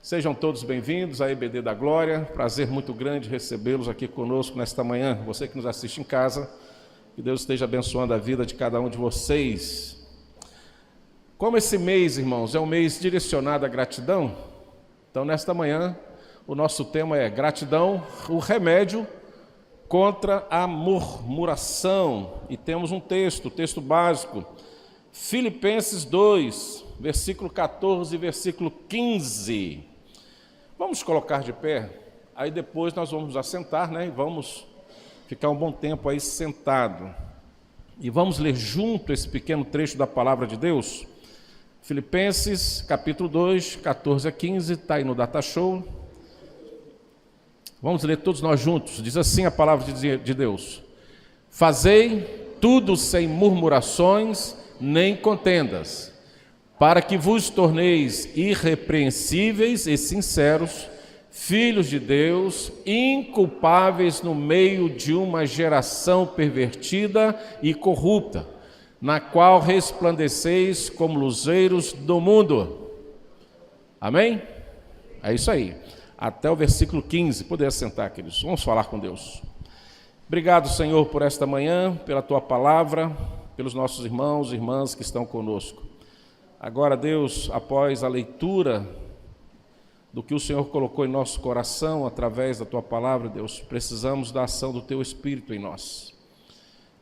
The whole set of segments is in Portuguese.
Sejam todos bem-vindos à EBD da Glória. Prazer muito grande recebê-los aqui conosco nesta manhã. Você que nos assiste em casa, que Deus esteja abençoando a vida de cada um de vocês. Como esse mês, irmãos, é um mês direcionado à gratidão, então nesta manhã o nosso tema é gratidão, o remédio contra a murmuração. E temos um texto básico, Filipenses 2, versículo 14 e versículo 15. Vamos colocar de pé, aí depois nós vamos nos assentar, e vamos ficar um bom tempo aí sentado. E vamos ler junto esse pequeno trecho da palavra de Deus. Filipenses, capítulo 2, 14 a 15, está aí no Data Show. Vamos ler todos nós juntos. Diz assim a palavra de Deus: Fazei tudo sem murmurações nem contendas, para que vos torneis irrepreensíveis e sinceros, filhos de Deus, inculpáveis no meio de uma geração pervertida e corrupta, na qual resplandeceis como luzeiros do mundo. Amém? É isso aí. Até o versículo 15. Poder sentar, queridos. Vamos falar com Deus. Obrigado, Senhor, por esta manhã, pela Tua palavra, pelos nossos irmãos e irmãs que estão conosco. Agora, Deus, após a leitura do que o Senhor colocou em nosso coração através da Tua palavra, Deus, precisamos da ação do Teu Espírito em nós.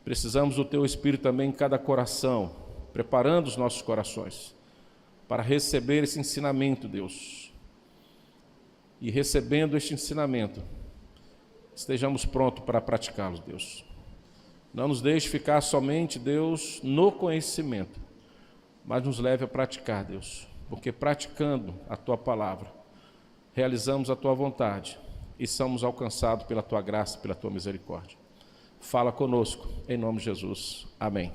Precisamos do Teu Espírito também em cada coração, preparando os nossos corações para receber esse ensinamento, Deus. E recebendo este ensinamento, estejamos prontos para praticá-lo, Deus. Não nos deixe ficar somente, Deus, no conhecimento, mas nos leve a praticar, Deus, porque praticando a Tua palavra, realizamos a Tua vontade e somos alcançados pela Tua graça e pela Tua misericórdia. Fala conosco, em nome de Jesus. Amém.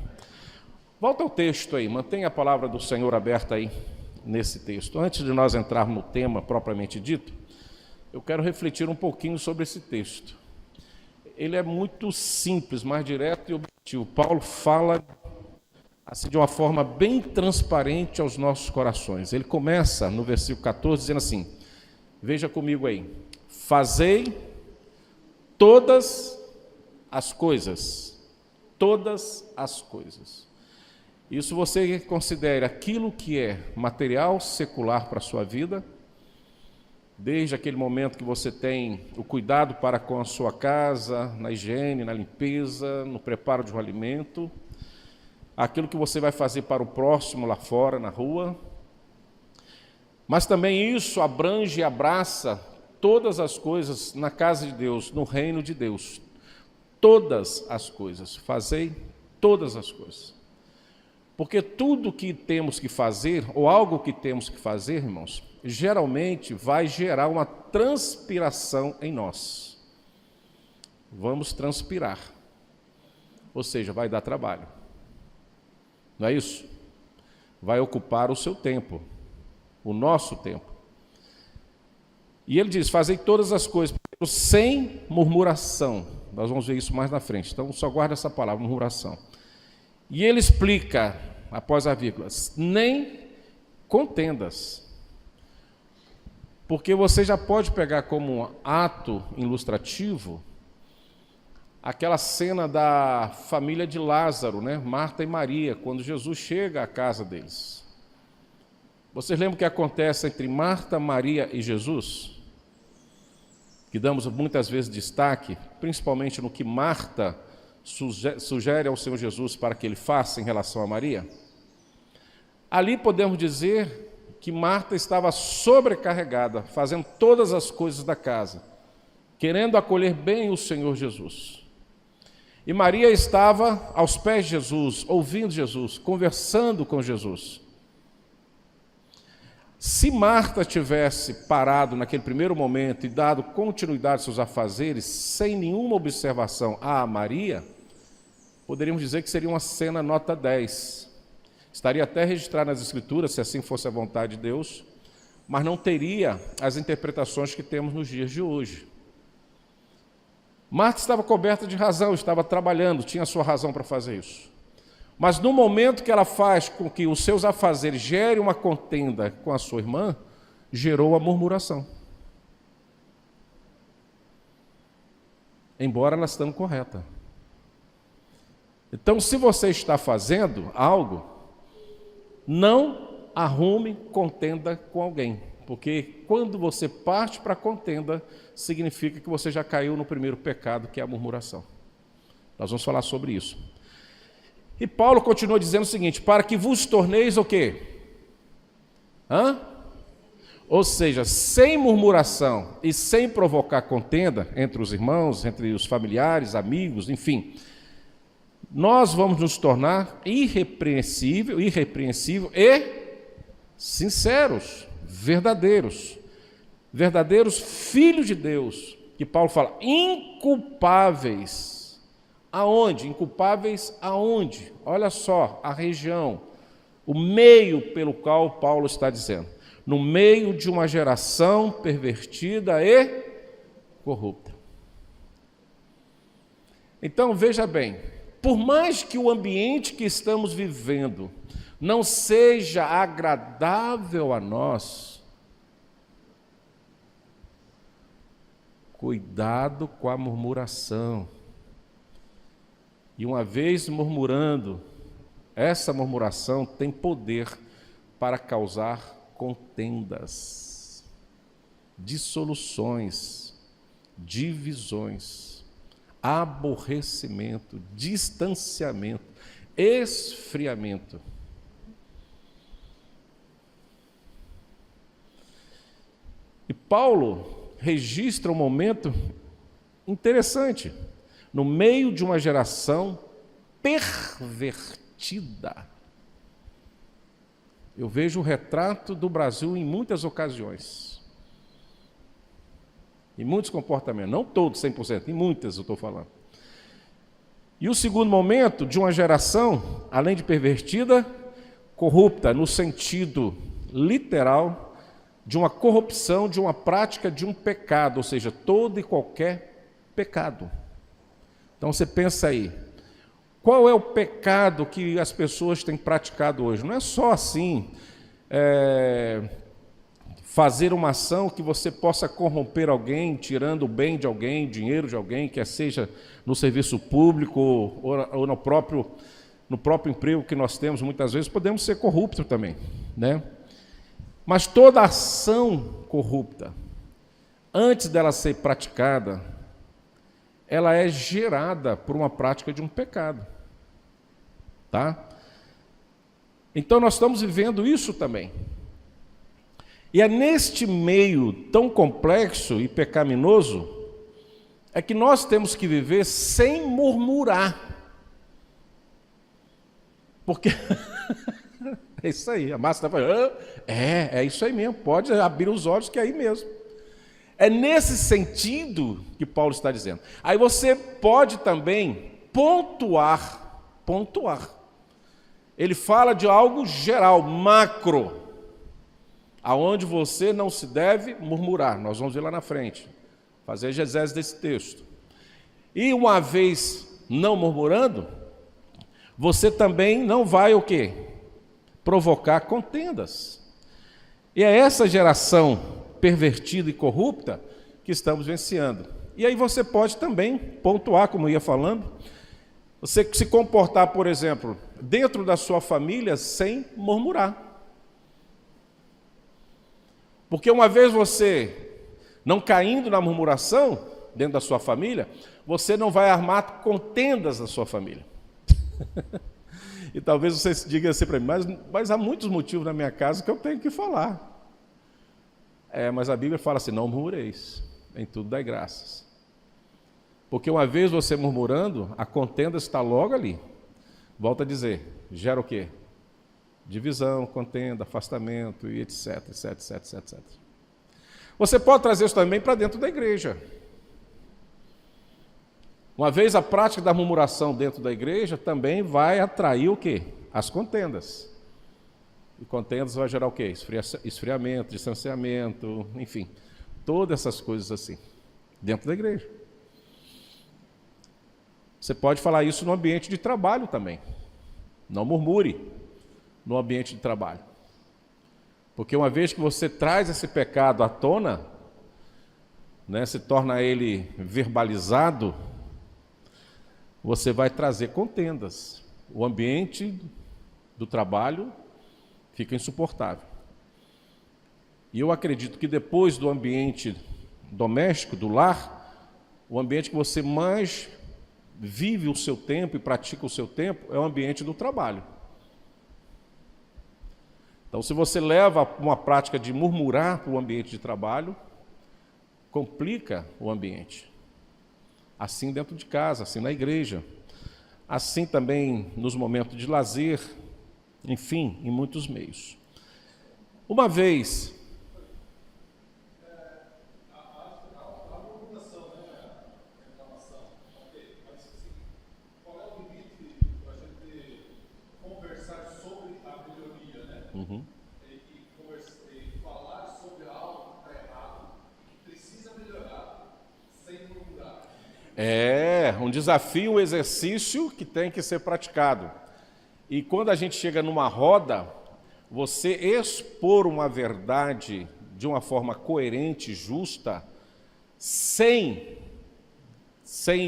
Volta ao texto aí, mantenha a palavra do Senhor aberta aí nesse texto. Antes de nós entrarmos no tema propriamente dito, eu quero refletir um pouquinho sobre esse texto. Ele é muito simples, mais direto e objetivo. Paulo fala assim, de uma forma bem transparente aos nossos corações. Ele começa no versículo 14 dizendo assim, veja comigo aí: fazei todas as coisas. Isso você considera aquilo que é material, secular para a sua vida, desde aquele momento que você tem o cuidado para com a sua casa, na higiene, na limpeza, no preparo de um alimento, aquilo que você vai fazer para o próximo lá fora, na rua, mas também isso abrange e abraça todas as coisas na casa de Deus, no reino de Deus. Todas as coisas, fazei todas as coisas. Porque tudo que temos que fazer, ou algo que temos que fazer, irmãos, geralmente vai gerar uma transpiração em nós. Vamos transpirar. Ou seja, vai dar trabalho. Não é isso? Vai ocupar o seu tempo, o nosso tempo. E ele diz, fazei todas as coisas sem murmuração. Nós vamos ver isso mais na frente. Então, só guarda essa palavra, murmuração. E ele explica, após a vírgula, nem contendas. Porque você já pode pegar como um ato ilustrativo aquela cena da família de Lázaro, Marta e Maria, quando Jesus chega à casa deles. Vocês lembram o que acontece entre Marta, Maria e Jesus? Que damos muitas vezes destaque, principalmente no que Marta sugere ao Senhor Jesus para que ele faça em relação a Maria. Ali podemos dizer que Marta estava sobrecarregada, fazendo todas as coisas da casa, querendo acolher bem o Senhor Jesus. E Maria estava aos pés de Jesus, ouvindo Jesus, conversando com Jesus. Se Marta tivesse parado naquele primeiro momento e dado continuidade aos seus afazeres, sem nenhuma observação a Maria, poderíamos dizer que seria uma cena nota 10. Estaria até registrado nas Escrituras, se assim fosse a vontade de Deus, mas não teria as interpretações que temos nos dias de hoje. Marta estava coberta de razão, estava trabalhando, tinha sua razão para fazer isso. Mas no momento que ela faz com que os seus afazeres gerem uma contenda com a sua irmã, gerou a murmuração. Embora ela estando correta. Então, se você está fazendo algo, não arrume contenda com alguém, porque quando você parte para a contenda, significa que você já caiu no primeiro pecado, que é a murmuração. Nós vamos falar sobre isso. E Paulo continua dizendo o seguinte: para que vos torneis o quê? Ou seja, sem murmuração e sem provocar contenda entre os irmãos, entre os familiares, amigos, enfim, nós vamos nos tornar irrepreensível e sinceros, verdadeiros filhos de Deus, que Paulo fala, inculpáveis. Aonde? Inculpáveis aonde? Olha só a região, o meio pelo qual Paulo está dizendo. No meio de uma geração pervertida e corrupta. Então, veja bem, por mais que o ambiente que estamos vivendo não seja agradável a nós, cuidado com a murmuração. E uma vez murmurando, essa murmuração tem poder para causar contendas, dissoluções, divisões, aborrecimento, distanciamento, esfriamento. E Paulo registra um momento interessante, no meio de uma geração pervertida. Eu vejo o retrato do Brasil em muitas ocasiões, em muitos comportamentos, não todos 100%, em muitas eu estou falando. E o segundo momento de uma geração, além de pervertida, corrupta, no sentido literal, de uma corrupção, de uma prática de um pecado, ou seja, todo e qualquer pecado. Então você pensa aí, qual é o pecado que as pessoas têm praticado hoje? Não é só assim, fazer uma ação que você possa corromper alguém, tirando o bem de alguém, dinheiro de alguém, quer seja no serviço público ou no próprio emprego que nós temos, muitas vezes podemos ser corruptos também, né? Mas toda ação corrupta, antes dela ser praticada, ela é gerada por uma prática de um pecado, tá? Então nós estamos vivendo isso também. E é neste meio tão complexo e pecaminoso é que nós temos que viver sem murmurar. Porque é isso aí, a Márcia está falando, é isso aí mesmo, pode abrir os olhos que é aí mesmo. É nesse sentido que Paulo está dizendo. Aí você pode também pontuar. Ele fala de algo geral, macro, aonde você não se deve murmurar. Nós vamos ver lá na frente, fazer a exegese desse texto. E uma vez não murmurando, você também não vai o quê? Provocar contendas. E é essa geração pervertida e corrupta que estamos vivenciando. E aí você pode também pontuar, como eu ia falando, você se comportar, por exemplo, dentro da sua família sem murmurar. Porque uma vez você não caindo na murmuração dentro da sua família, você não vai armar contendas na sua família. E talvez você diga assim para mim, mas há muitos motivos na minha casa que eu tenho que falar. Mas a Bíblia fala assim, não murmureis, em tudo dai graças. Porque uma vez você murmurando, a contenda está logo ali. Volto a dizer, gera o quê? Divisão, contenda, afastamento e etc. Você pode trazer isso também para dentro da igreja. Uma vez a prática da murmuração dentro da igreja também vai atrair o quê? As contendas. E contendas vai gerar o quê? Esfriamento, distanciamento, enfim, todas essas coisas assim, dentro da igreja. Você pode falar isso no ambiente de trabalho também. Não murmure no ambiente de trabalho. Porque uma vez que você traz esse pecado à tona, né, se torna ele verbalizado, você vai trazer contendas. O ambiente do trabalho fica insuportável. E eu acredito que depois do ambiente doméstico, do lar, o ambiente que você mais vive o seu tempo e pratica o seu tempo é o ambiente do trabalho. Então, se você leva uma prática de murmurar para o ambiente de trabalho, complica o ambiente. Assim dentro de casa, assim na igreja, assim também nos momentos de lazer, enfim, em muitos meios. Uma vez... Uhum. E falar sobre algo que está errado, que precisa melhorar, sem murmurar. É um desafio, um exercício que tem que ser praticado. E quando a gente chega numa roda, você expor uma verdade de uma forma coerente, justa, sem,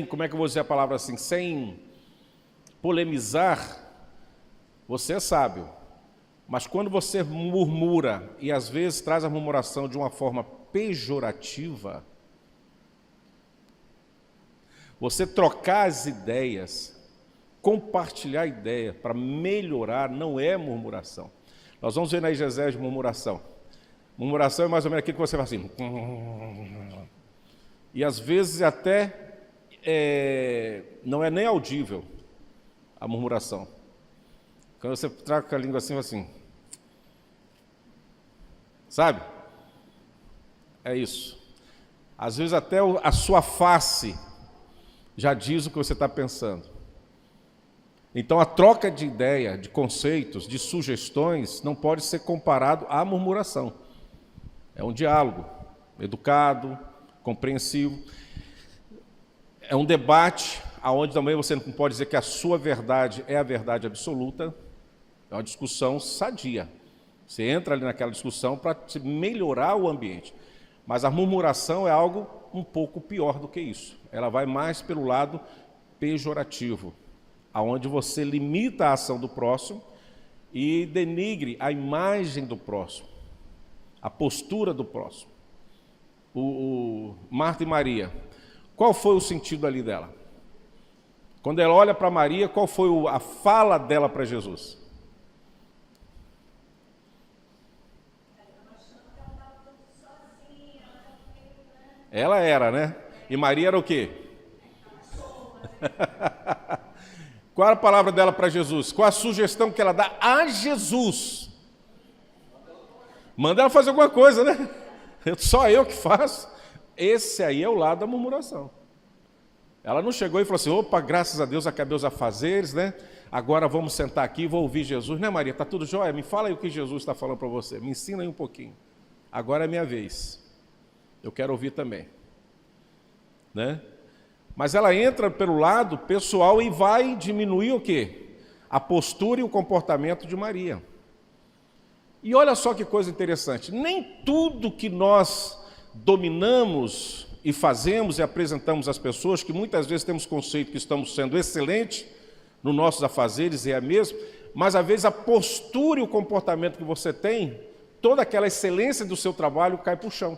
como é que eu vou dizer a palavra assim, sem polemizar, você é sábio. Mas quando você murmura, e às vezes traz a murmuração de uma forma pejorativa, você trocar as ideias, compartilhar a ideia para melhorar, não é murmuração. Nós vamos ver na exegese de murmuração. Murmuração é mais ou menos aquilo que você faz assim. E às vezes até não é nem audível a murmuração. Quando você troca a língua assim, sabe? É isso. Às vezes até a sua face já diz o que você está pensando. Então a troca de ideia, de conceitos, de sugestões, não pode ser comparado à murmuração. É um diálogo educado, compreensivo. É um debate onde também você não pode dizer que a sua verdade é a verdade absoluta. É uma discussão sadia. Você entra ali naquela discussão para melhorar o ambiente. Mas a murmuração é algo um pouco pior do que isso. Ela vai mais pelo lado pejorativo, aonde você limita a ação do próximo e denigre a imagem do próximo, a postura do próximo. Marta e Maria, qual foi o sentido ali dela? Quando ela olha para Maria, qual foi a fala dela para Jesus? Ela era, né? E Maria era o quê? Qual a palavra dela para Jesus? Qual a sugestão que ela dá a Jesus? Manda ela fazer alguma coisa, né? Só eu que faço. Esse aí é o lado da murmuração. Ela não chegou e falou assim, opa, graças a Deus acabei os afazeres, né? Agora vamos sentar aqui e vou ouvir Jesus. Né, Maria? Está tudo jóia? Me fala aí o que Jesus está falando para você. Me ensina aí um pouquinho. Agora é minha vez. Eu quero ouvir também. Né? Mas ela entra pelo lado pessoal e vai diminuir o quê? A postura e o comportamento de Maria. E olha só que coisa interessante. Nem tudo que nós dominamos e fazemos e apresentamos às pessoas, que muitas vezes temos conceito que estamos sendo excelentes nos nossos afazeres, e é mesmo, mas às vezes a postura e o comportamento que você tem, toda aquela excelência do seu trabalho cai para o chão.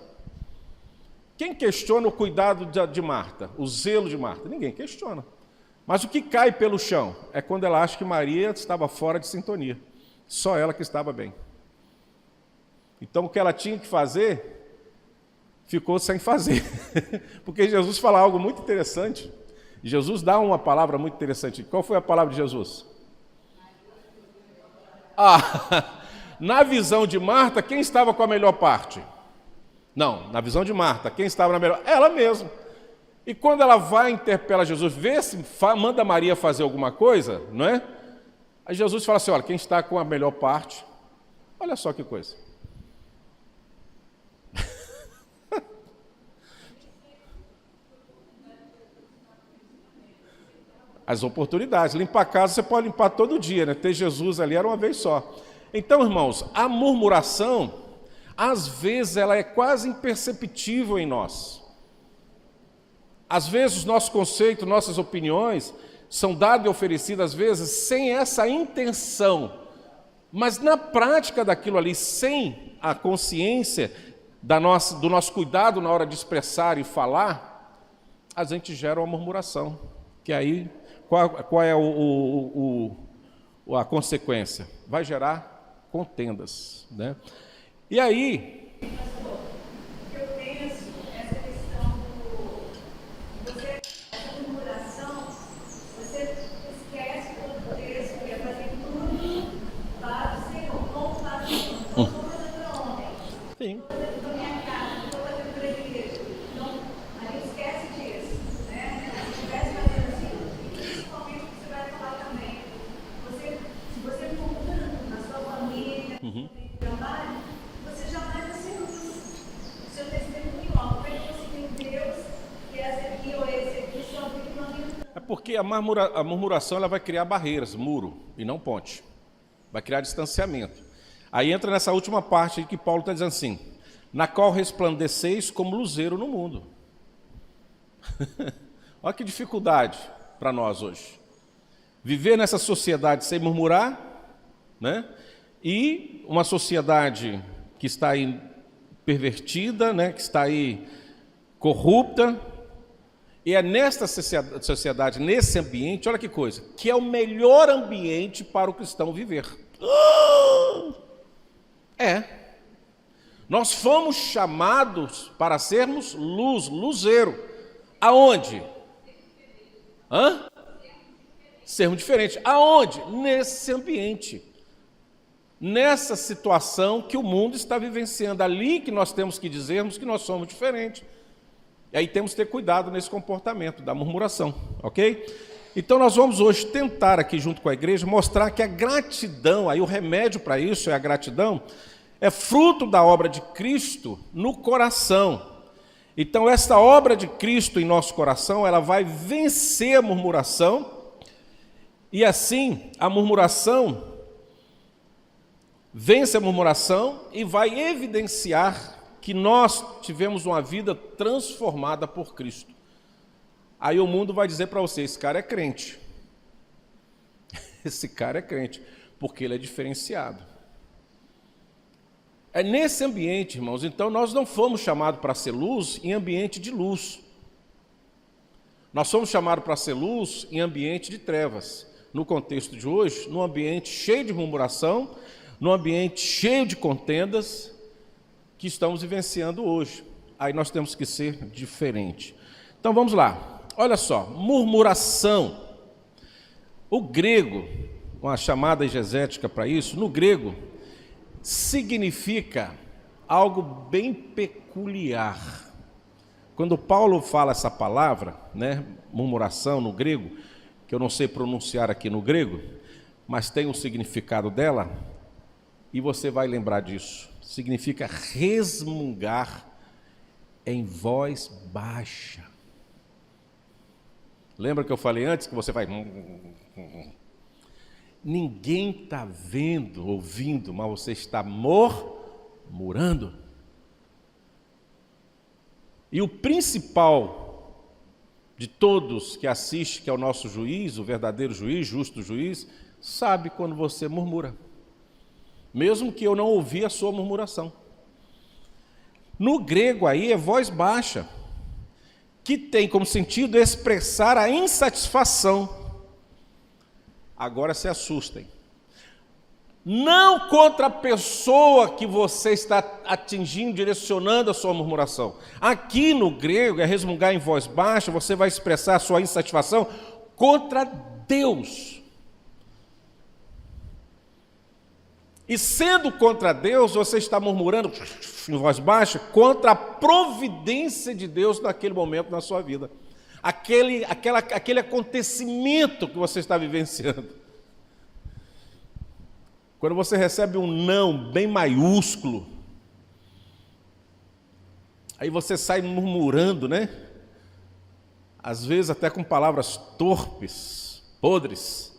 Quem questiona o cuidado de Marta, o zelo de Marta? Ninguém questiona. Mas o que cai pelo chão é quando ela acha que Maria estava fora de sintonia. Só ela que estava bem. Então o que ela tinha que fazer, ficou sem fazer. Porque Jesus fala algo muito interessante. Jesus dá uma palavra muito interessante. Qual foi a palavra de Jesus? Na visão de Marta, quem estava com a melhor parte? Não, na visão de Marta, quem estava na melhor? Ela mesma. E quando ela vai interpela Jesus, vê se manda Maria fazer alguma coisa, não é? Aí Jesus fala assim, olha, quem está com a melhor parte, olha só que coisa. As oportunidades. Limpar a casa você pode limpar todo dia, né? Ter Jesus ali era uma vez só. Então, irmãos, a murmuração, às vezes, ela é quase imperceptível em nós. Às vezes, os nossos conceitos, nossas opiniões são dadas e oferecidas, às vezes, sem essa intenção. Mas, na prática daquilo ali, sem a consciência do nosso cuidado na hora de expressar e falar, a gente gera uma murmuração. Que aí, qual é a consequência? Vai gerar contendas, né? E aí... Eu penso essa questão essa murmuração, você esquece todo o texto, que é fazer tudo para o Senhor, não para o Senhor. Não estou fazendo para homem. Sim. Estou fazendo para minha casa, não estou fazendo para a igreja. Não, a gente esquece disso, né? Se estivesse fazendo assim, principalmente o que você vai falar também. Se você murmura na sua família, no trabalho, você jamais vai ser luz. O seu testemunho, ó, como é que você tem Deus, que esse aqui ou esse aqui, só vive uma vida. É porque a murmuração ela vai criar barreiras, muro, e não ponte. Vai criar distanciamento. Aí entra nessa última parte aí que Paulo está dizendo assim, na qual resplandeceis como luzeiro no mundo. Olha que dificuldade para nós hoje. Viver nessa sociedade sem murmurar, né? E uma sociedade que está aí pervertida, né? Que está aí corrupta. E é nesta sociedade, nesse ambiente, olha que coisa, que é o melhor ambiente para o cristão viver. É. Nós fomos chamados para sermos luz, luzeiro. Aonde? Sermos diferentes. Aonde? Nesse ambiente. Nessa situação que o mundo está vivenciando. Ali que nós temos que dizermos que nós somos diferentes. E aí temos que ter cuidado nesse comportamento da murmuração, ok? Então nós vamos hoje tentar aqui junto com a igreja mostrar que a gratidão, aí o remédio para isso é a gratidão, é fruto da obra de Cristo no coração. Então esta obra de Cristo em nosso coração, ela vai vencer a murmuração, e assim a murmuração vence a murmuração e vai evidenciar que nós tivemos uma vida transformada por Cristo. Aí o mundo vai dizer para você, esse cara é crente. Esse cara é crente, porque ele é diferenciado. É nesse ambiente, irmãos, então nós não fomos chamados para ser luz em ambiente de luz. Nós somos chamados para ser luz em ambiente de trevas. No contexto de hoje, num ambiente cheio de murmuração, num ambiente cheio de contendas, que estamos vivenciando hoje. Aí nós temos que ser diferente. Então vamos lá. Olha só, murmuração. O grego, uma chamada exegética para isso, no grego, significa algo bem peculiar. Quando Paulo fala essa palavra, né, murmuração no grego, que eu não sei pronunciar aqui no grego, mas tem o significado dela, e você vai lembrar disso. Significa resmungar em voz baixa. Lembra que eu falei antes que você vai... Ninguém está vendo, ouvindo, mas você está murmurando. E o principal de todos que assiste, que é o nosso juiz, o verdadeiro juiz, justo juiz, sabe quando você murmura. Mesmo que eu não ouvi a sua murmuração. No grego aí é voz baixa, que tem como sentido expressar a insatisfação. Agora se assustem. Não contra a pessoa que você está atingindo, direcionando a sua murmuração. Aqui no grego é resmungar em voz baixa, você vai expressar a sua insatisfação contra Deus. E sendo contra Deus, você está murmurando em voz baixa contra a providência de Deus naquele momento na sua vida. Aquele acontecimento que você está vivenciando. Quando você recebe um não bem maiúsculo, aí você sai murmurando, né? Às vezes até com palavras torpes, podres.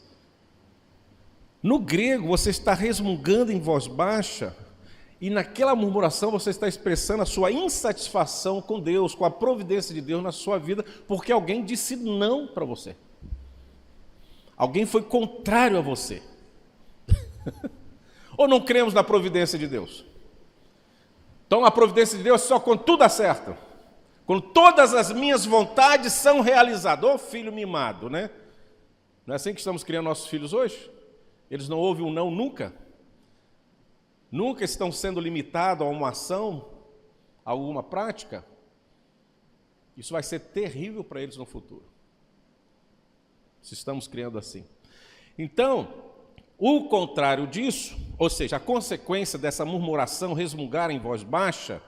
No grego, você está resmungando em voz baixa, e naquela murmuração você está expressando a sua insatisfação com Deus, com a providência de Deus na sua vida, porque alguém disse não para você. Alguém foi contrário a você. Ou não cremos na providência de Deus? Então a providência de Deus é só quando tudo acerta, quando todas as minhas vontades são realizadas. Ô filho mimado, né? Não é assim que estamos criando nossos filhos hoje? Eles não ouvem um não nunca? Nunca estão sendo limitados a uma ação, a alguma prática? Isso vai ser terrível para eles no futuro, se estamos criando assim. Então, o contrário disso, ou seja, a consequência dessa murmuração, resmungar em voz baixa,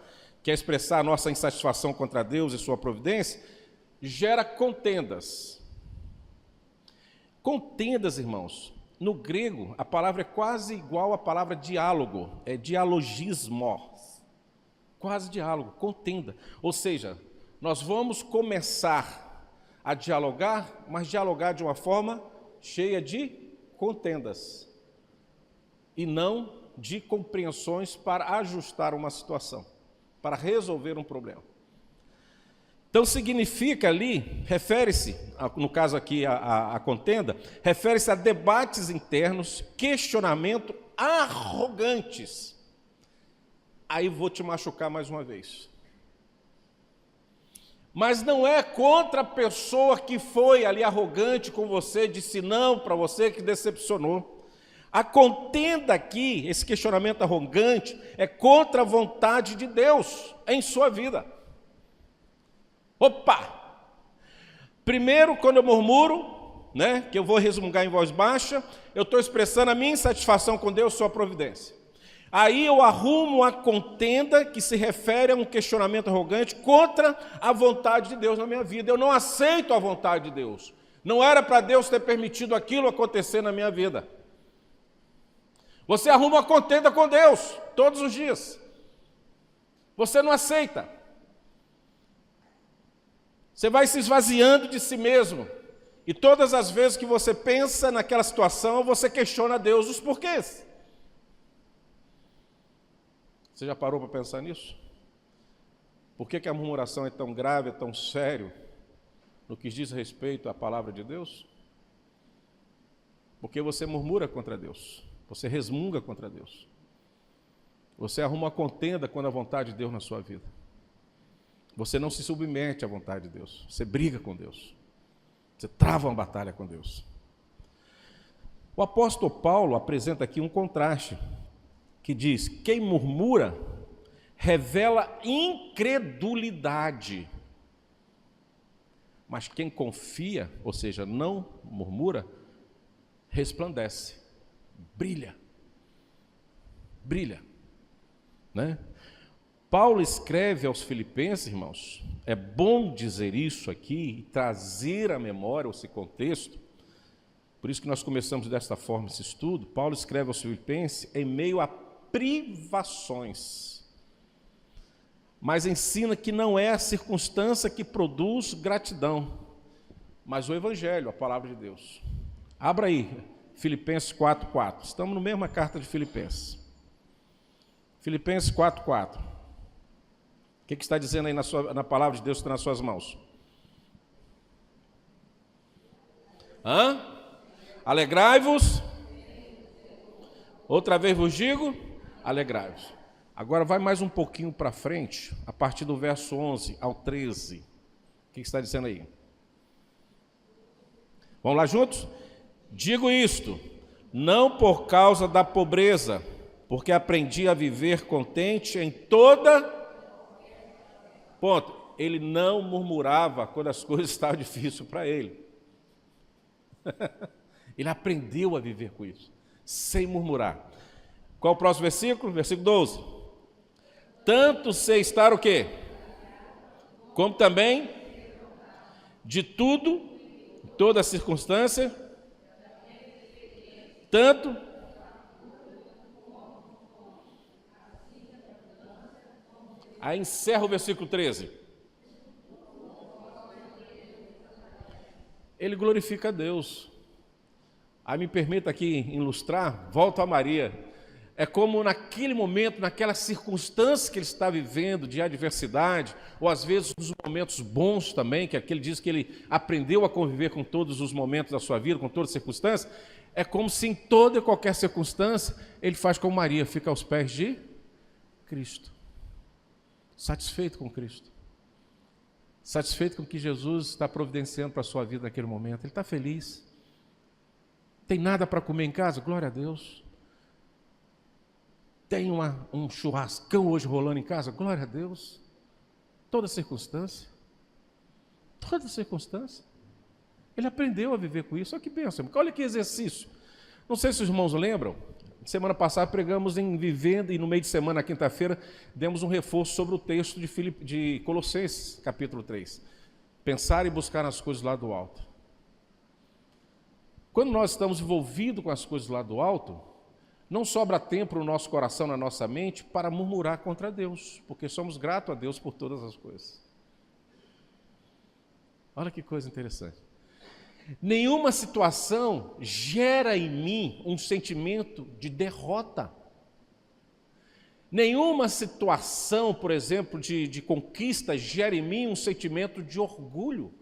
que é expressar a nossa insatisfação contra Deus e sua providência, gera contendas. Contendas, irmãos, no grego, a palavra é quase igual à palavra diálogo, é dialogismo, quase diálogo, contenda. Ou seja, nós vamos começar a dialogar, mas dialogar de uma forma cheia de contendas, e não de compreensões para ajustar uma situação, para resolver um problema. Então significa ali, refere-se, no caso aqui a contenda, refere-se a debates internos, questionamento arrogantes. Aí vou te machucar mais uma vez. Mas não é contra a pessoa que foi ali arrogante com você, disse não para você, que decepcionou. A contenda aqui, esse questionamento arrogante, é contra a vontade de Deus em sua vida. Opa! Primeiro, quando eu murmuro, né, que eu vou resmungar em voz baixa, eu estou expressando a minha insatisfação com Deus, sua providência. Aí eu arrumo a contenda que se refere a um questionamento arrogante contra a vontade de Deus na minha vida. Eu não aceito a vontade de Deus. Não era para Deus ter permitido aquilo acontecer na minha vida. Você arruma uma contenda com Deus todos os dias. Você não aceita. Você vai se esvaziando de si mesmo. E todas as vezes que você pensa naquela situação, você questiona a Deus os porquês. Você já parou para pensar nisso? Por que a murmuração é tão grave, é tão sério no que diz respeito à palavra de Deus? Porque você murmura contra Deus, você resmunga contra Deus. Você arruma uma contenda contra a vontade de Deus na sua vida. Você não se submete à vontade de Deus, você briga com Deus, você trava uma batalha com Deus. O apóstolo Paulo apresenta aqui um contraste, que diz: quem murmura revela incredulidade, mas quem confia, ou seja, não murmura, resplandece, brilha, né? Paulo escreve aos Filipenses, irmãos, é bom dizer isso aqui e trazer à memória esse contexto. Por isso que nós começamos desta forma esse estudo. Paulo escreve aos Filipenses em meio a privações, mas ensina que não é a circunstância que produz gratidão, mas o Evangelho, a palavra de Deus. Abra aí, Filipenses 4:4. Estamos na mesma carta de Filipenses. Filipenses 4:4. O que está dizendo aí na palavra de Deus que está nas suas mãos? Alegrai-vos. Outra vez vos digo, alegrai-vos. Agora vai mais um pouquinho para frente, a partir do verso 11 ao 13. O que está dizendo aí? Vamos lá juntos? Digo isto, não por causa da pobreza, porque aprendi a viver contente em toda... Ponto. Ele não murmurava quando as coisas estavam difíceis para ele. Ele aprendeu a viver com isso, sem murmurar. Qual o próximo versículo? Versículo 12. Tanto sei estar o quê? Como também de tudo, em toda circunstância, tanto... Aí encerra o versículo 13. Ele glorifica a Deus. Aí me permita aqui ilustrar, volto a Maria. É como naquele momento, naquela circunstância que ele está vivendo de adversidade, ou às vezes nos momentos bons também, que ele diz que ele aprendeu a conviver com todos os momentos da sua vida, com todas as circunstâncias, é como se em toda e qualquer circunstância ele faz como Maria, fica aos pés de Cristo, satisfeito com Cristo, satisfeito com o que Jesus está providenciando para a sua vida naquele momento. Ele está feliz. Tem nada para comer em casa? Glória a Deus. Tem um churrascão hoje rolando em casa? Glória a Deus. Toda circunstância. Toda circunstância. Ele aprendeu a viver com isso. Olha que bênção. Olha que exercício. Não sei se os irmãos lembram. Semana passada pregamos em Vivendo e no meio de semana, na quinta-feira, demos um reforço sobre o texto de Colossenses, capítulo 3. Pensar e buscar as coisas lá do alto. Quando nós estamos envolvidos com as coisas lá do alto, não sobra tempo no nosso coração, na nossa mente, para murmurar contra Deus, porque somos gratos a Deus por todas as coisas. Olha que coisa interessante. Nenhuma situação gera em mim um sentimento de derrota. Nenhuma situação, por exemplo, de conquista gera em mim um sentimento de orgulho.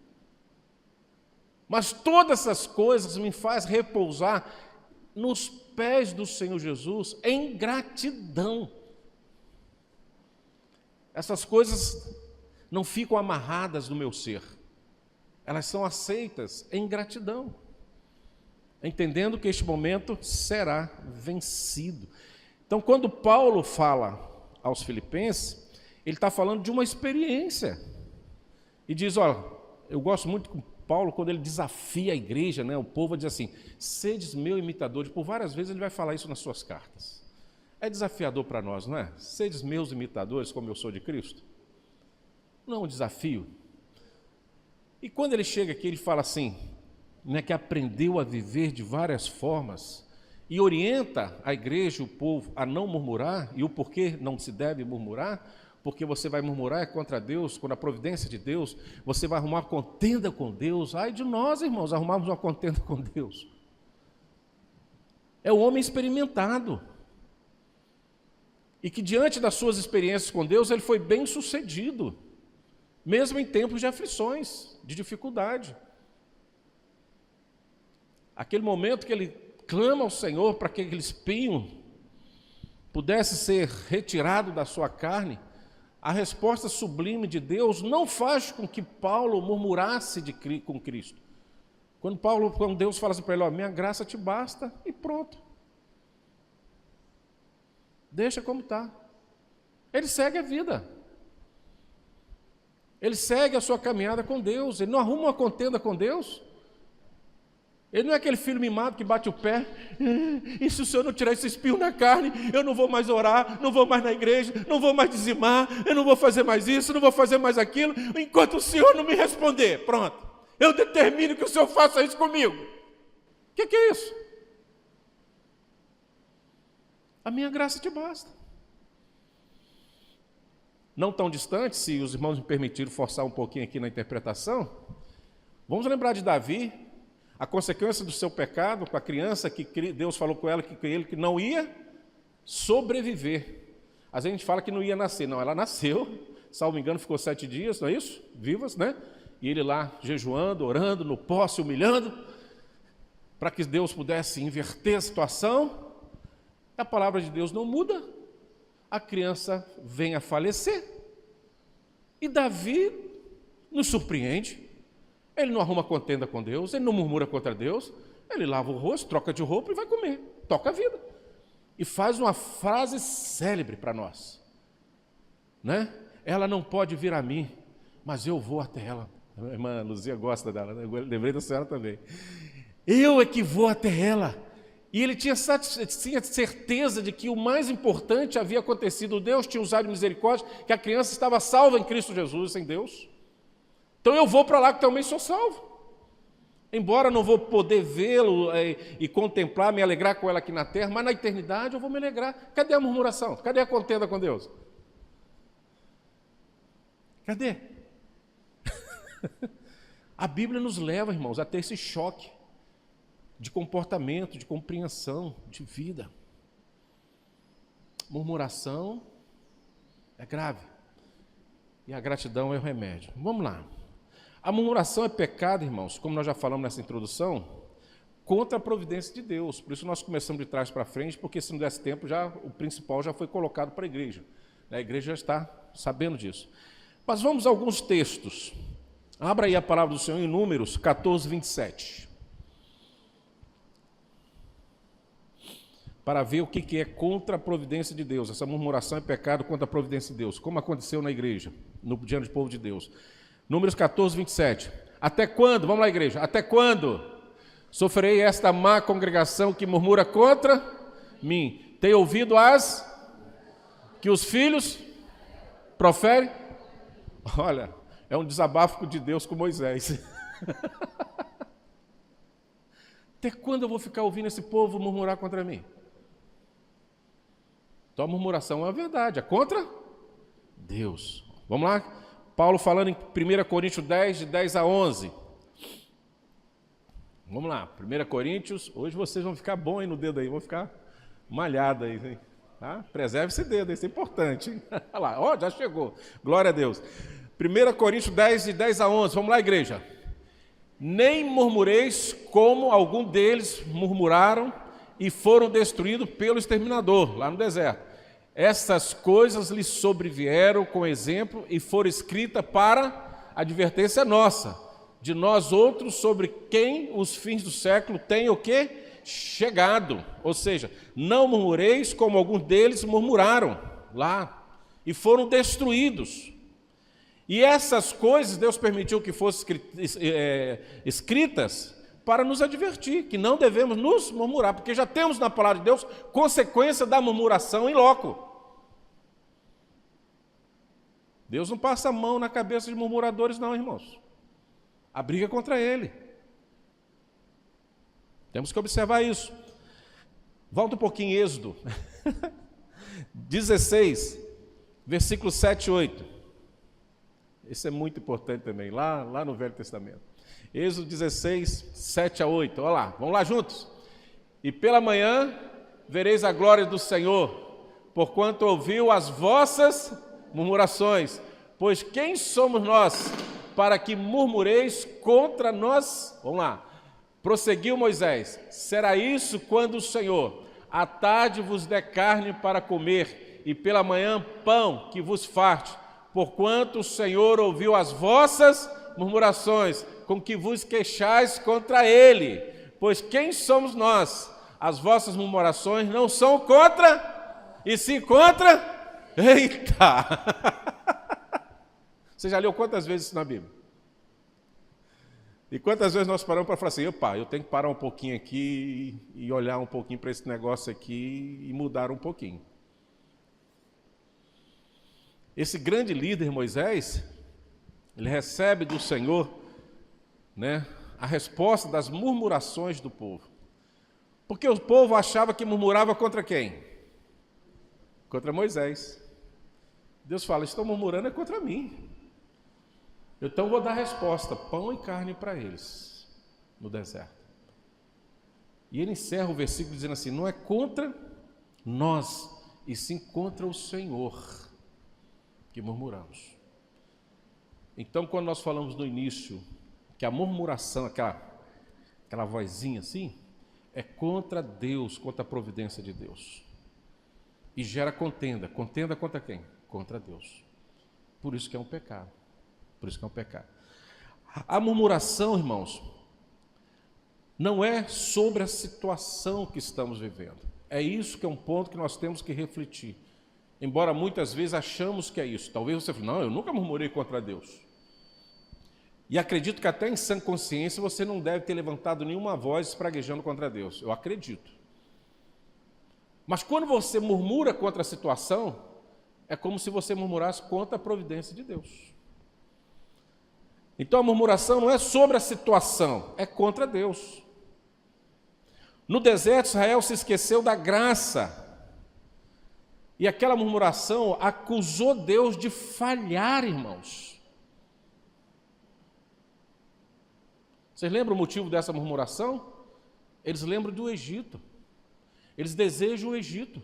Mas todas essas coisas me fazem repousar nos pés do Senhor Jesus em gratidão. Essas coisas não ficam amarradas no meu ser. Elas são aceitas em gratidão, entendendo que este momento será vencido. Então, quando Paulo fala aos Filipenses, ele está falando de uma experiência. E diz, olha, eu gosto muito com Paulo quando ele desafia a igreja, né? O povo diz assim, sedes meu imitadores. Por várias vezes ele vai falar isso nas suas cartas. É desafiador para nós, não é? Sedes meus imitadores como eu sou de Cristo. Não é um desafio. E quando ele chega aqui, ele fala assim, né, que aprendeu a viver de várias formas e orienta a igreja, o povo, a não murmurar. E o porquê não se deve murmurar? Porque você vai murmurar contra Deus, quando a providência de Deus, você vai arrumar contenda com Deus. Ai de nós, irmãos, arrumarmos uma contenda com Deus. É o homem experimentado. E que diante das suas experiências com Deus, ele foi bem sucedido. Mesmo em tempos de aflições, de dificuldade. Aquele momento que ele clama ao Senhor para que aquele espinho pudesse ser retirado da sua carne, a resposta sublime de Deus não faz com que Paulo murmurasse com Cristo. Quando Deus fala assim para ele, ó, minha graça te basta, e pronto. Deixa como está. Ele segue a vida. Ele segue a sua caminhada com Deus. Ele não arruma uma contenda com Deus. Ele não é aquele filho mimado que bate o pé. E se o Senhor não tirar esse espinho da carne, eu não vou mais orar, não vou mais na igreja, não vou mais dizimar, eu não vou fazer mais isso, não vou fazer mais aquilo, enquanto o Senhor não me responder. Pronto. Eu determino que o Senhor faça isso comigo. O que é isso? A minha graça te basta. Não tão distante, se os irmãos me permitirem forçar um pouquinho aqui na interpretação, vamos lembrar de Davi, a consequência do seu pecado com a criança, que Deus falou com ela que não ia sobreviver. Às vezes a gente fala que não ia nascer. Não, ela nasceu, salvo engano, ficou 7 dias, não é isso? Vivas, né? E ele lá jejuando, orando, no pó, se humilhando, para que Deus pudesse inverter a situação. A palavra de Deus não muda. A criança vem a falecer. E Davi nos surpreende. Ele não arruma contenda com Deus, ele não murmura contra Deus, ele lava o rosto, troca de roupa e vai comer, toca a vida. E faz uma frase célebre para nós, né? Ela não pode vir a mim, mas eu vou até ela. A irmã Luzia gosta dela, né? Eu lembrei da senhora também. Eu é que vou até ela. E ele tinha certeza de que o mais importante havia acontecido. Deus tinha usado misericórdia, que a criança estava salva em Cristo Jesus, em Deus. Então eu vou para lá que também sou salvo. Embora não vou poder vê-lo e contemplar, me alegrar com ela aqui na terra, mas na eternidade eu vou me alegrar. Cadê a murmuração? Cadê a contenda com Deus? Cadê? A Bíblia nos leva, irmãos, a ter esse choque. de comportamento, de compreensão, de vida. Murmuração é grave. E a gratidão é o remédio. Vamos lá. A murmuração é pecado, irmãos, como nós já falamos nessa introdução, contra a providência de Deus. Por isso nós começamos de trás para frente, porque se não desse tempo, o principal já foi colocado para a igreja. A igreja já está sabendo disso. Mas vamos a alguns textos. Abra aí a palavra do Senhor em Números 14, 27. Para ver o que é contra a providência de Deus. Essa murmuração é pecado contra a providência de Deus, como aconteceu na igreja, diante do povo de Deus. Números 14, 27. Até quando? Vamos lá, igreja. Até quando sofrerei esta má congregação que murmura contra mim? Tem ouvido que os filhos proferem? Olha, é um desabafo de Deus com Moisés. Até quando eu vou ficar ouvindo esse povo murmurar contra mim? Então a murmuração é a verdade, é contra Deus. Vamos lá? Paulo falando em 1 Coríntios 10, de 10 a 11. Vamos lá, 1 Coríntios, hoje vocês vão ficar bom aí no dedo aí, vão ficar malhado aí, hein? Tá? Preserve esse dedo, isso é importante. Hein? Olha lá, ó, já chegou, glória a Deus. 1 Coríntios 10, de 10 a 11, vamos lá, igreja. Nem murmureis como algum deles murmuraram e foram destruídos pelo exterminador, lá no deserto. Essas coisas lhes sobrevieram com exemplo e foram escritas para advertência nossa, de nós outros, sobre quem os fins do século têm o quê? Chegado. Ou seja, não murmureis como alguns deles murmuraram lá e foram destruídos. E essas coisas Deus permitiu que fossem escritas para nos advertir, que não devemos nos murmurar, porque já temos na palavra de Deus consequência da murmuração em loco. Deus não passa a mão na cabeça de murmuradores não, irmãos. A briga é contra ele. Temos que observar isso. Volta um pouquinho em Êxodo 16, versículos 7 e 8. Isso é muito importante também, lá no Velho Testamento. Êxodo 16, 7 a 8. Olha lá, vamos lá juntos. E pela manhã vereis a glória do Senhor, porquanto ouviu as vossas murmurações. Pois quem somos nós para que murmureis contra nós? Vamos lá. Prosseguiu Moisés: será isso quando o Senhor à tarde vos der carne para comer, e pela manhã pão que vos farte, porquanto o Senhor ouviu as vossas murmurações, com que vos queixais contra ele. Pois quem somos nós? As vossas murmurações não são contra, e sim contra... Eita! Você já leu quantas vezes isso na Bíblia? E quantas vezes nós paramos para falar assim, opa, eu tenho que parar um pouquinho aqui e olhar um pouquinho para esse negócio aqui e mudar um pouquinho. Esse grande líder, Moisés, ele recebe do Senhor, né, a resposta das murmurações do povo. Porque o povo achava que murmurava contra quem? Contra Moisés. Deus fala, estão murmurando é contra mim. Então vou dar resposta, pão e carne para eles, no deserto. E ele encerra o versículo dizendo assim, não é contra nós, e sim contra o Senhor que murmuramos. Então, quando nós falamos no início que a murmuração, aquela vozinha assim, é contra Deus, contra a providência de Deus. E gera contenda. Contenda contra quem? Contra Deus. Por isso que é um pecado. Por isso que é um pecado. A murmuração, irmãos, não é sobre a situação que estamos vivendo. É isso que é um ponto que nós temos que refletir. Embora muitas vezes achamos que é isso. Talvez você fale, não, eu nunca murmurei contra Deus. E acredito que até em sã consciência você não deve ter levantado nenhuma voz praguejando contra Deus. Eu acredito. Mas quando você murmura contra a situação, é como se você murmurasse contra a providência de Deus. Então a murmuração não é sobre a situação, é contra Deus. No deserto, Israel se esqueceu da graça. E aquela murmuração acusou Deus de falhar, irmãos. Vocês lembram o motivo dessa murmuração? Eles lembram do Egito. Eles desejam o Egito.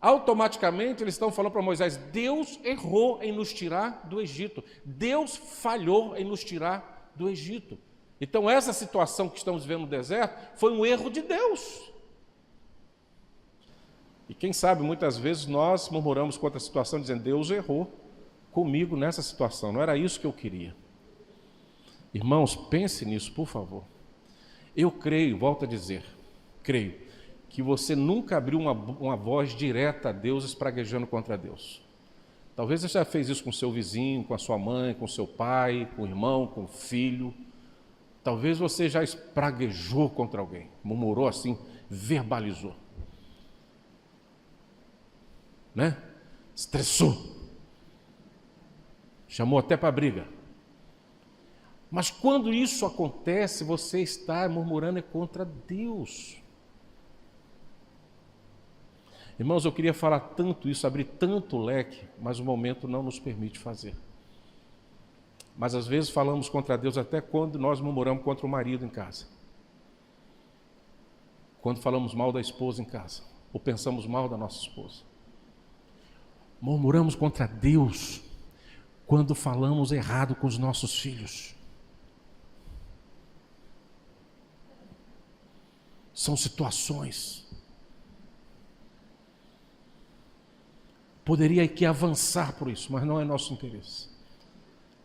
Automaticamente eles estão falando para Moisés: Deus errou em nos tirar do Egito. Deus falhou em nos tirar do Egito. Então essa situação que estamos vendo no deserto foi um erro de Deus. E quem sabe muitas vezes nós murmuramos contra a situação dizendo: Deus errou comigo nessa situação, não era isso que eu queria. Irmãos, pense nisso, por favor. Eu creio, volto a dizer, creio que você nunca abriu uma voz direta a Deus espraguejando contra Deus. Talvez você já fez isso com seu vizinho, com a sua mãe, com seu pai, com o irmão, com o filho. Talvez você já espraguejou contra alguém, murmurou assim, verbalizou. Né? Estressou. Chamou até para briga. Mas quando isso acontece, você está murmurando contra Deus. Irmãos, eu queria falar tanto isso, abrir tanto leque, mas o momento não nos permite fazer. Mas às vezes falamos contra Deus até quando nós murmuramos contra o marido em casa. Quando falamos mal da esposa em casa, ou pensamos mal da nossa esposa. Murmuramos contra Deus quando falamos errado com os nossos filhos. São situações. Poderia aqui avançar por isso, mas não é nosso interesse.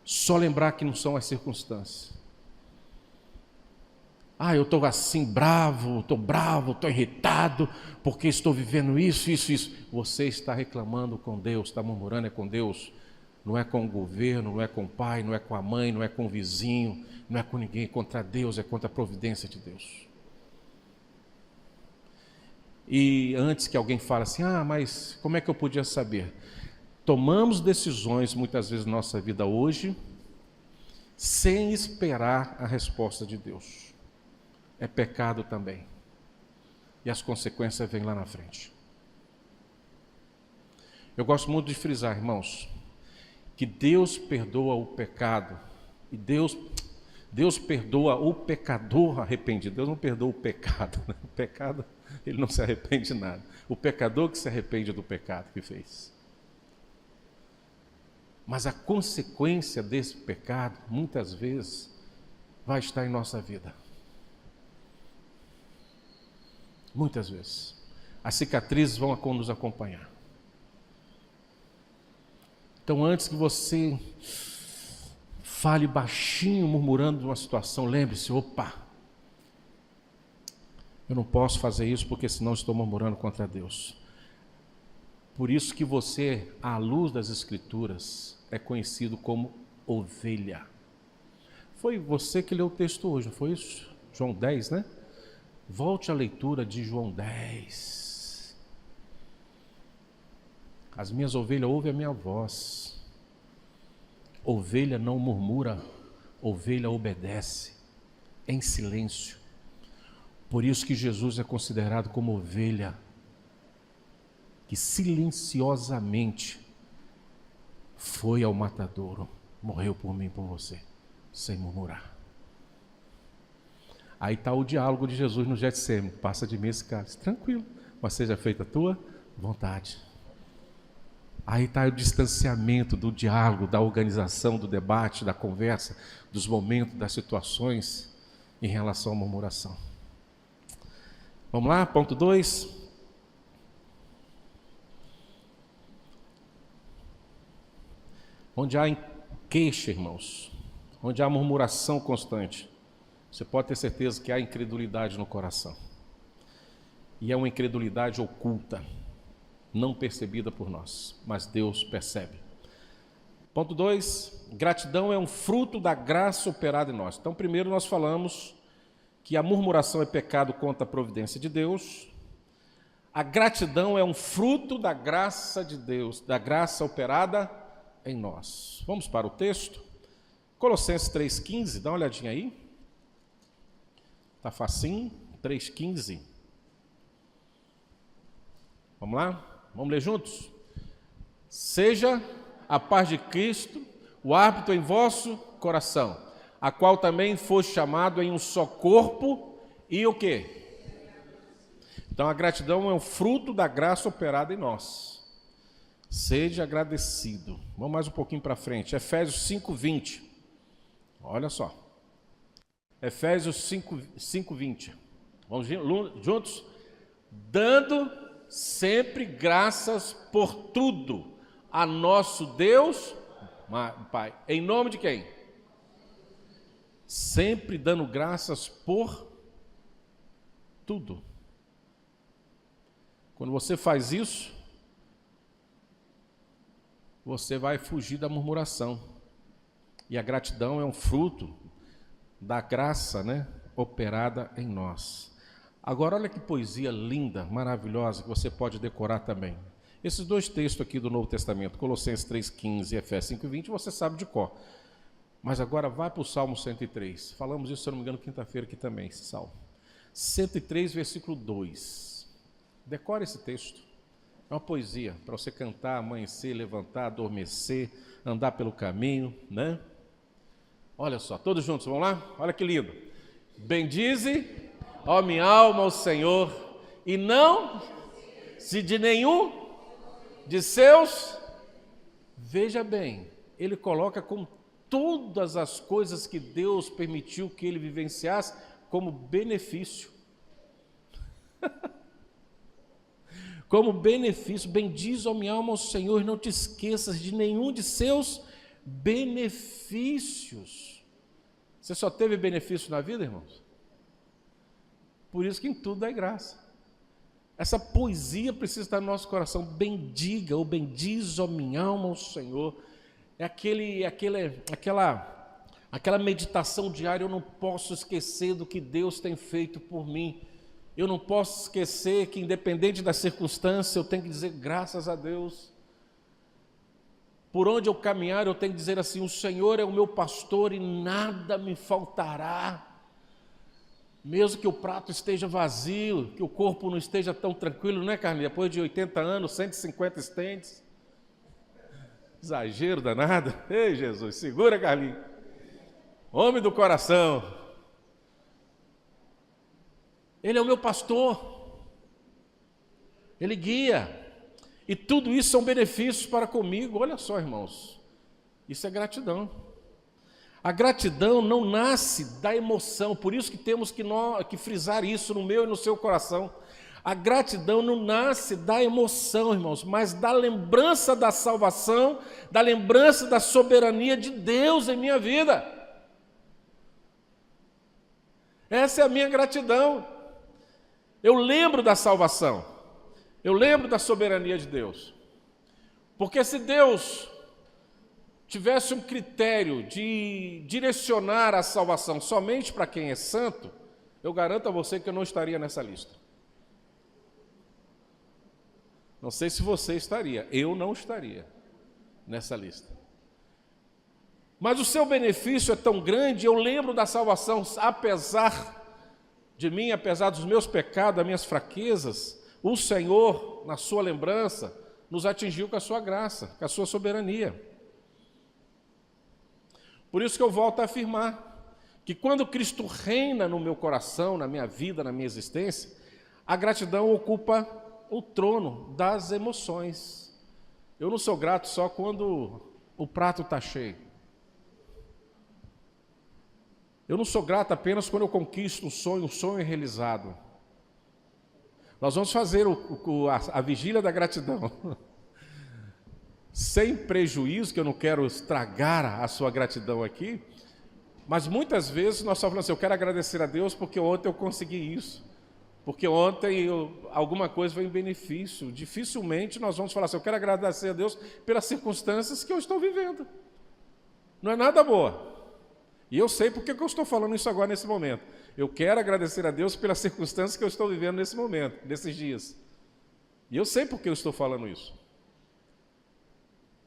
Só lembrar que não são as circunstâncias. Eu estou assim bravo, estou irritado, porque estou vivendo isso. Você está reclamando com Deus, está murmurando com Deus. Não é com o governo, não é com o pai, não é com a mãe, não é com o vizinho, não é com ninguém, é contra Deus, é contra a providência de Deus. E antes que alguém fale assim: mas como é que eu podia saber? Tomamos decisões muitas vezes na nossa vida hoje, sem esperar a resposta de Deus. É pecado também. E as consequências vêm lá na frente. Eu gosto muito de frisar, irmãos, que Deus perdoa o pecado. E Deus perdoa o pecador arrependido. Deus não perdoa o pecado. Né? O pecado, ele não se arrepende de nada. O pecador que se arrepende do pecado que fez. Mas a consequência desse pecado, muitas vezes, vai estar em nossa vida. Muitas vezes. As cicatrizes vão nos acompanhar. Então, antes que você fale baixinho, murmurando de uma situação, lembre-se: eu não posso fazer isso porque senão estou murmurando contra Deus. Por isso que você, à luz das Escrituras, é conhecido como ovelha. Foi você que leu o texto hoje, não foi isso? João 10, né? Volte à leitura de João 10. As minhas ovelhas ouvem a minha voz. Ovelha não murmura, ovelha obedece, em silêncio. Por isso que Jesus é considerado como ovelha que silenciosamente foi ao matadouro, morreu por mim e por você, sem murmurar. Aí está o diálogo de Jesus no Getsêmani: passa de mim esse cálice, tranquilo, mas seja feita a tua vontade. Aí está o distanciamento do diálogo, da organização, do debate, da conversa, dos momentos, das situações em relação à murmuração. Vamos lá, ponto 2. Onde há queixa, irmãos, onde há murmuração constante, você pode ter certeza que há incredulidade no coração. E é uma incredulidade oculta, não percebida por nós, mas Deus percebe. Ponto 2, gratidão é um fruto da graça operada em nós. Então, primeiro nós falamos que a murmuração é pecado contra a providência de Deus. A gratidão é um fruto da graça de Deus, da graça operada em nós. Vamos para o texto? Colossenses 3,15, dá uma olhadinha aí. Está facinho, 3,15. Vamos lá? Vamos ler juntos? Seja a paz de Cristo o árbitro em vosso coração, a qual também foste chamado em um só corpo, e o quê? Então a gratidão é um fruto da graça operada em nós. Seja agradecido. Vamos mais um pouquinho para frente. Efésios 5:20. Olha só. Efésios 5:20. Vamos juntos? Dando sempre graças por tudo a nosso Deus, Pai. Em nome de quem? Sempre dando graças por tudo. Quando você faz isso, você vai fugir da murmuração. E a gratidão é um fruto da graça, né, operada em nós. Agora, olha que poesia linda, maravilhosa, que você pode decorar também. Esses dois textos aqui do Novo Testamento, Colossenses 3:15 e Efésios 5:20, você sabe de cor. Mas agora vai para o Salmo 103. Falamos isso, se eu não me engano, quinta-feira aqui também, esse Salmo. 103, versículo 2. Decore esse texto. É uma poesia para você cantar, amanhecer, levantar, adormecer, andar pelo caminho, né? Olha só, todos juntos, vamos lá? Olha que lindo. Bendize, ó minha alma, ao Senhor, e não se de nenhum de seus, veja bem, ele coloca como todas as coisas que Deus permitiu que ele vivenciasse como benefício. Como benefício, bendize, ó minha alma, ao Senhor, e não te esqueças de nenhum de seus benefícios. Você só teve benefício na vida, irmãos? Por isso que em tudo dá graça. Essa poesia precisa estar no nosso coração. Bendiga ou bendize, ó minha alma, ao Senhor. É aquela meditação diária. Eu não posso esquecer do que Deus tem feito por mim. Eu não posso esquecer que, independente da circunstância, eu tenho que dizer graças a Deus. Por onde eu caminhar, eu tenho que dizer assim: o Senhor é o meu pastor e nada me faltará. Mesmo que o prato esteja vazio, que o corpo não esteja tão tranquilo, não é, Carlinhos? Depois de 80 anos, 150 estentes. Exagero danado. Ei, Jesus, segura, Carlinhos. Homem do coração. Ele é o meu pastor. Ele guia. E tudo isso são benefícios para comigo. Olha só, irmãos. Isso é gratidão. A gratidão não nasce da emoção. Por isso que temos que frisar isso no meu e no seu coração. A gratidão não nasce da emoção, irmãos, mas da lembrança da salvação, da lembrança da soberania de Deus em minha vida. Essa é a minha gratidão. Eu lembro da salvação. Eu lembro da soberania de Deus. Porque se Deus tivesse um critério de direcionar a salvação somente para quem é santo, eu garanto a você que eu não estaria nessa lista. Não sei se você estaria, eu não estaria nessa lista. Mas o seu benefício é tão grande, eu lembro da salvação, apesar de mim, apesar dos meus pecados, das minhas fraquezas, o Senhor, na sua lembrança, nos atingiu com a sua graça, com a sua soberania. Por isso que eu volto a afirmar que quando Cristo reina no meu coração, na minha vida, na minha existência, a gratidão ocupa o trono das emoções. Eu não sou grato só quando o prato está cheio. Eu não sou grato apenas quando eu conquisto um sonho realizado. Nós vamos fazer a vigília da gratidão. Sem prejuízo, que eu não quero estragar a sua gratidão aqui, mas muitas vezes nós só falamos assim: eu quero agradecer a Deus porque ontem eu consegui isso, porque ontem alguma coisa foi em benefício. Dificilmente nós vamos falar assim: eu quero agradecer a Deus pelas circunstâncias que eu estou vivendo. Não é nada boa. E eu sei porque que eu estou falando isso agora nesse momento. Eu quero agradecer a Deus pelas circunstâncias que eu estou vivendo nesse momento, nesses dias. E eu sei porque eu estou falando isso.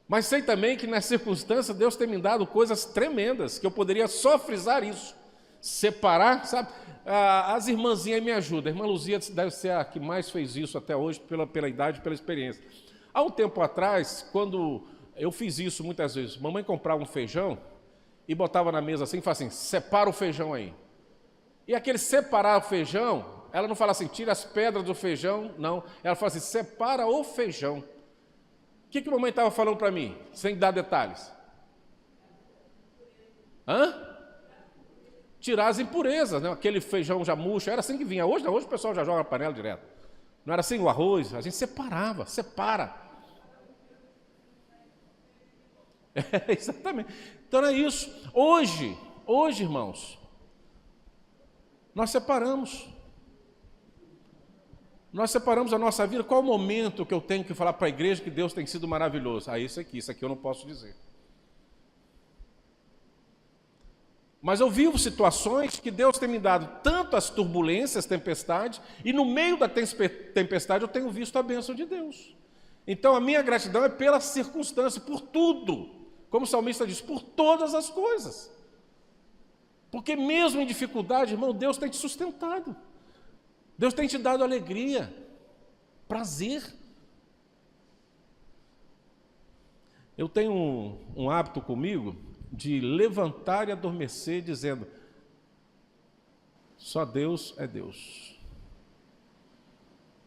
Mas sei também que nas circunstâncias Deus tem me dado coisas tremendas, que eu poderia só frisar isso, separar, sabe? As irmãzinhas me ajudam. A irmã Luzia deve ser a que mais fez isso até hoje, pela idade, pela experiência. Há um tempo atrás, quando eu fiz isso muitas vezes, mamãe comprava um feijão e botava na mesa assim e falava assim: separa o feijão aí. E aquele separar o feijão, ela não fala assim, tira as pedras do feijão, não. Ela fala assim, separa o feijão. O que a mamãe estava falando para mim, sem dar detalhes? Tirar as impurezas, né? Aquele feijão já murcho, era assim que vinha. Hoje não, hoje o pessoal já joga na panela direto. Não era assim o arroz, a gente separa. Exatamente. Então é isso. Hoje, irmãos, nós separamos. Nós separamos a nossa vida. Qual o momento que eu tenho que falar para a igreja que Deus tem sido maravilhoso? Isso aqui eu não posso dizer. Mas eu vivo situações que Deus tem me dado tanto as turbulências, tempestades, e no meio da tempestade eu tenho visto a bênção de Deus. Então a minha gratidão é pela circunstância, por tudo. Como o salmista diz, por todas as coisas. Porque mesmo em dificuldade, irmão, Deus tem te sustentado. Deus tem te dado alegria, prazer. Eu tenho um hábito comigo de levantar e adormecer dizendo, só Deus é Deus.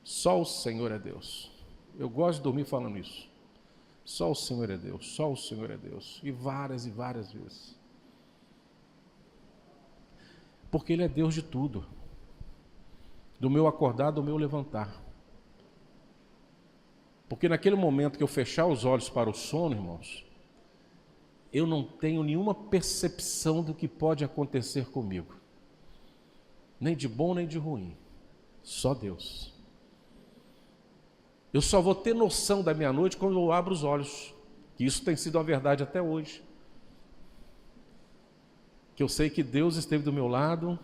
Só o Senhor é Deus. Eu gosto de dormir falando isso. Só o Senhor é Deus, só o Senhor é Deus. E várias vezes. Porque Ele é Deus de tudo. Do meu acordar, do meu levantar. Porque naquele momento que eu fechar os olhos para o sono, irmãos, eu não tenho nenhuma percepção do que pode acontecer comigo. Nem de bom, nem de ruim. Só Deus. Eu só vou ter noção da minha noite quando eu abro os olhos. Que isso tem sido uma verdade até hoje. Que eu sei que Deus esteve do meu lado.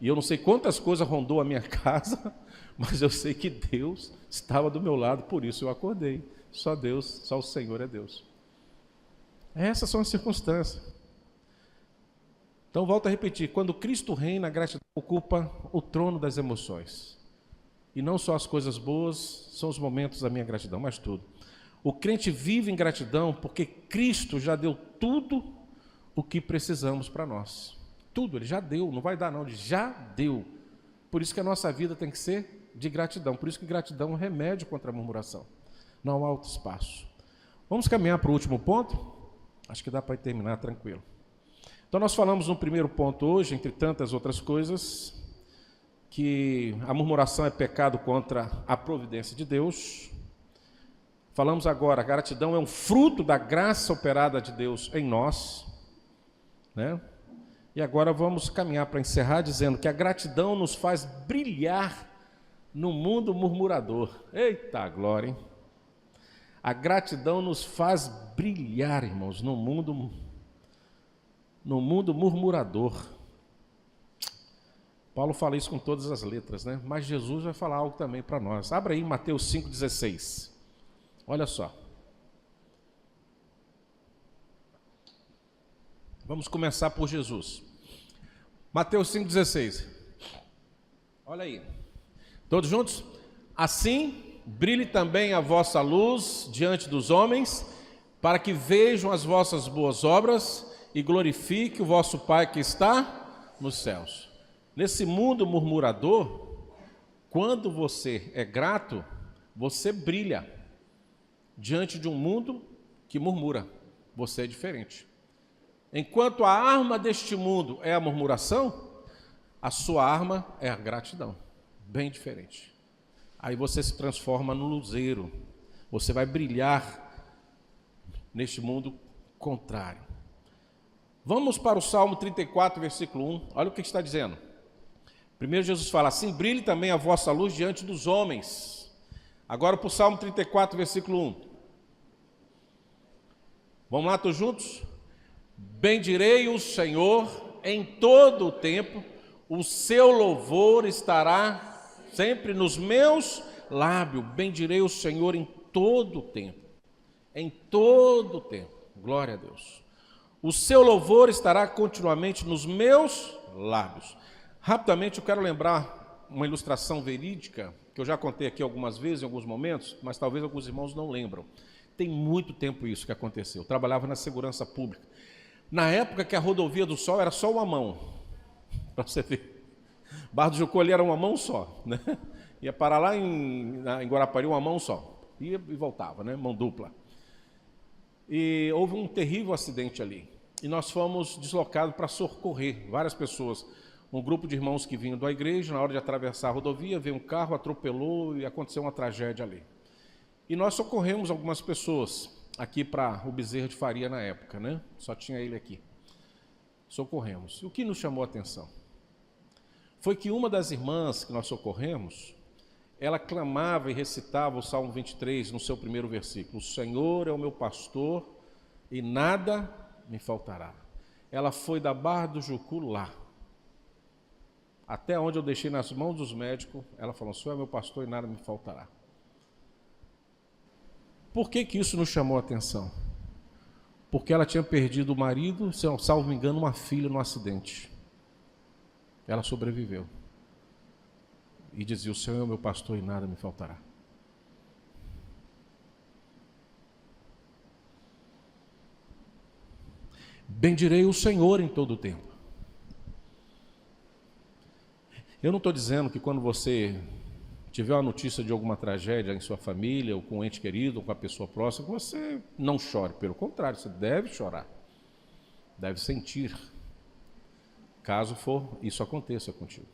E eu não sei quantas coisas rondou a minha casa, mas eu sei que Deus estava do meu lado, por isso eu acordei. Só Deus, só o Senhor é Deus. Essas são as circunstâncias. Então, volto a repetir, quando Cristo reina, a gratidão ocupa o trono das emoções. E não só as coisas boas são os momentos da minha gratidão, mas tudo. O crente vive em gratidão porque Cristo já deu tudo o que precisamos para nós. Tudo, Ele já deu, não vai dar não, Ele já deu. Por isso que a nossa vida tem que ser de gratidão. Por isso que gratidão é um remédio contra a murmuração. Não há outro espaço. Vamos caminhar para o último ponto? Acho que dá para terminar tranquilo. Então nós falamos no primeiro ponto hoje, entre tantas outras coisas, que a murmuração é pecado contra a providência de Deus. Falamos agora, a gratidão é um fruto da graça operada de Deus em nós, né? E agora vamos caminhar para encerrar dizendo que a gratidão nos faz brilhar no mundo murmurador. Eita glória, hein? A gratidão nos faz brilhar, irmãos, no mundo murmurador. Paulo fala isso com todas as letras, né? Mas Jesus vai falar algo também para nós. Abra aí Mateus 5,16. Olha só. Vamos começar por Jesus. Mateus 5,16. Olha aí. Todos juntos? Assim, brilhe também a vossa luz diante dos homens, para que vejam as vossas boas obras e glorifique o vosso Pai que está nos céus. Nesse mundo murmurador, quando você é grato, você brilha diante de um mundo que murmura. Você é diferente. Enquanto a arma deste mundo é a murmuração, a sua arma é a gratidão. Bem diferente. Aí você se transforma no luzeiro. Você vai brilhar neste mundo contrário. Vamos para o Salmo 34, versículo 1. Olha o que está dizendo. Primeiro Jesus fala assim, brilhe também a vossa luz diante dos homens. Agora para o Salmo 34, versículo 1. Vamos lá, todos juntos? Bendirei o Senhor em todo o tempo, o seu louvor estará sempre nos meus lábios. Bendirei o Senhor em todo o tempo. Em todo o tempo. Glória a Deus. O seu louvor estará continuamente nos meus lábios. Rapidamente eu quero lembrar uma ilustração verídica, que eu já contei aqui algumas vezes, em alguns momentos, mas talvez alguns irmãos não lembram. Tem muito tempo isso que aconteceu. Eu trabalhava na segurança pública. Na época que a rodovia do Sol era só uma mão. para você ver. Barra do Jucu ali era uma mão só, né? Ia parar lá em Guarapari uma mão só. Ia e voltava, né? Mão dupla. E houve um terrível acidente ali. E nós fomos deslocados para socorrer várias pessoas. Um grupo de irmãos que vinham da igreja, na hora de atravessar a rodovia, veio um carro, atropelou e aconteceu uma tragédia ali. E nós socorremos algumas pessoas aqui para o Bezerra de Faria na época, né? Só tinha ele aqui. Socorremos. E o que nos chamou a atenção foi que uma das irmãs que nós socorremos, ela clamava e recitava o Salmo 23 no seu primeiro versículo: o Senhor é o meu pastor e nada me faltará. Ela foi da Barra do Jucu lá, até onde eu deixei nas mãos dos médicos. Ela falou: o Senhor é meu pastor e nada me faltará. Por que isso nos chamou a atenção? Porque ela tinha perdido o marido, salvo me engano, uma filha no acidente. Ela sobreviveu. E dizia: o Senhor é meu pastor e nada me faltará. Bendirei o Senhor em todo o tempo. Eu não estou dizendo que quando você tiver uma notícia de alguma tragédia em sua família, ou com um ente querido, ou com a pessoa próxima, você não chore. Pelo contrário, você deve chorar. Deve sentir, caso isso aconteça contigo.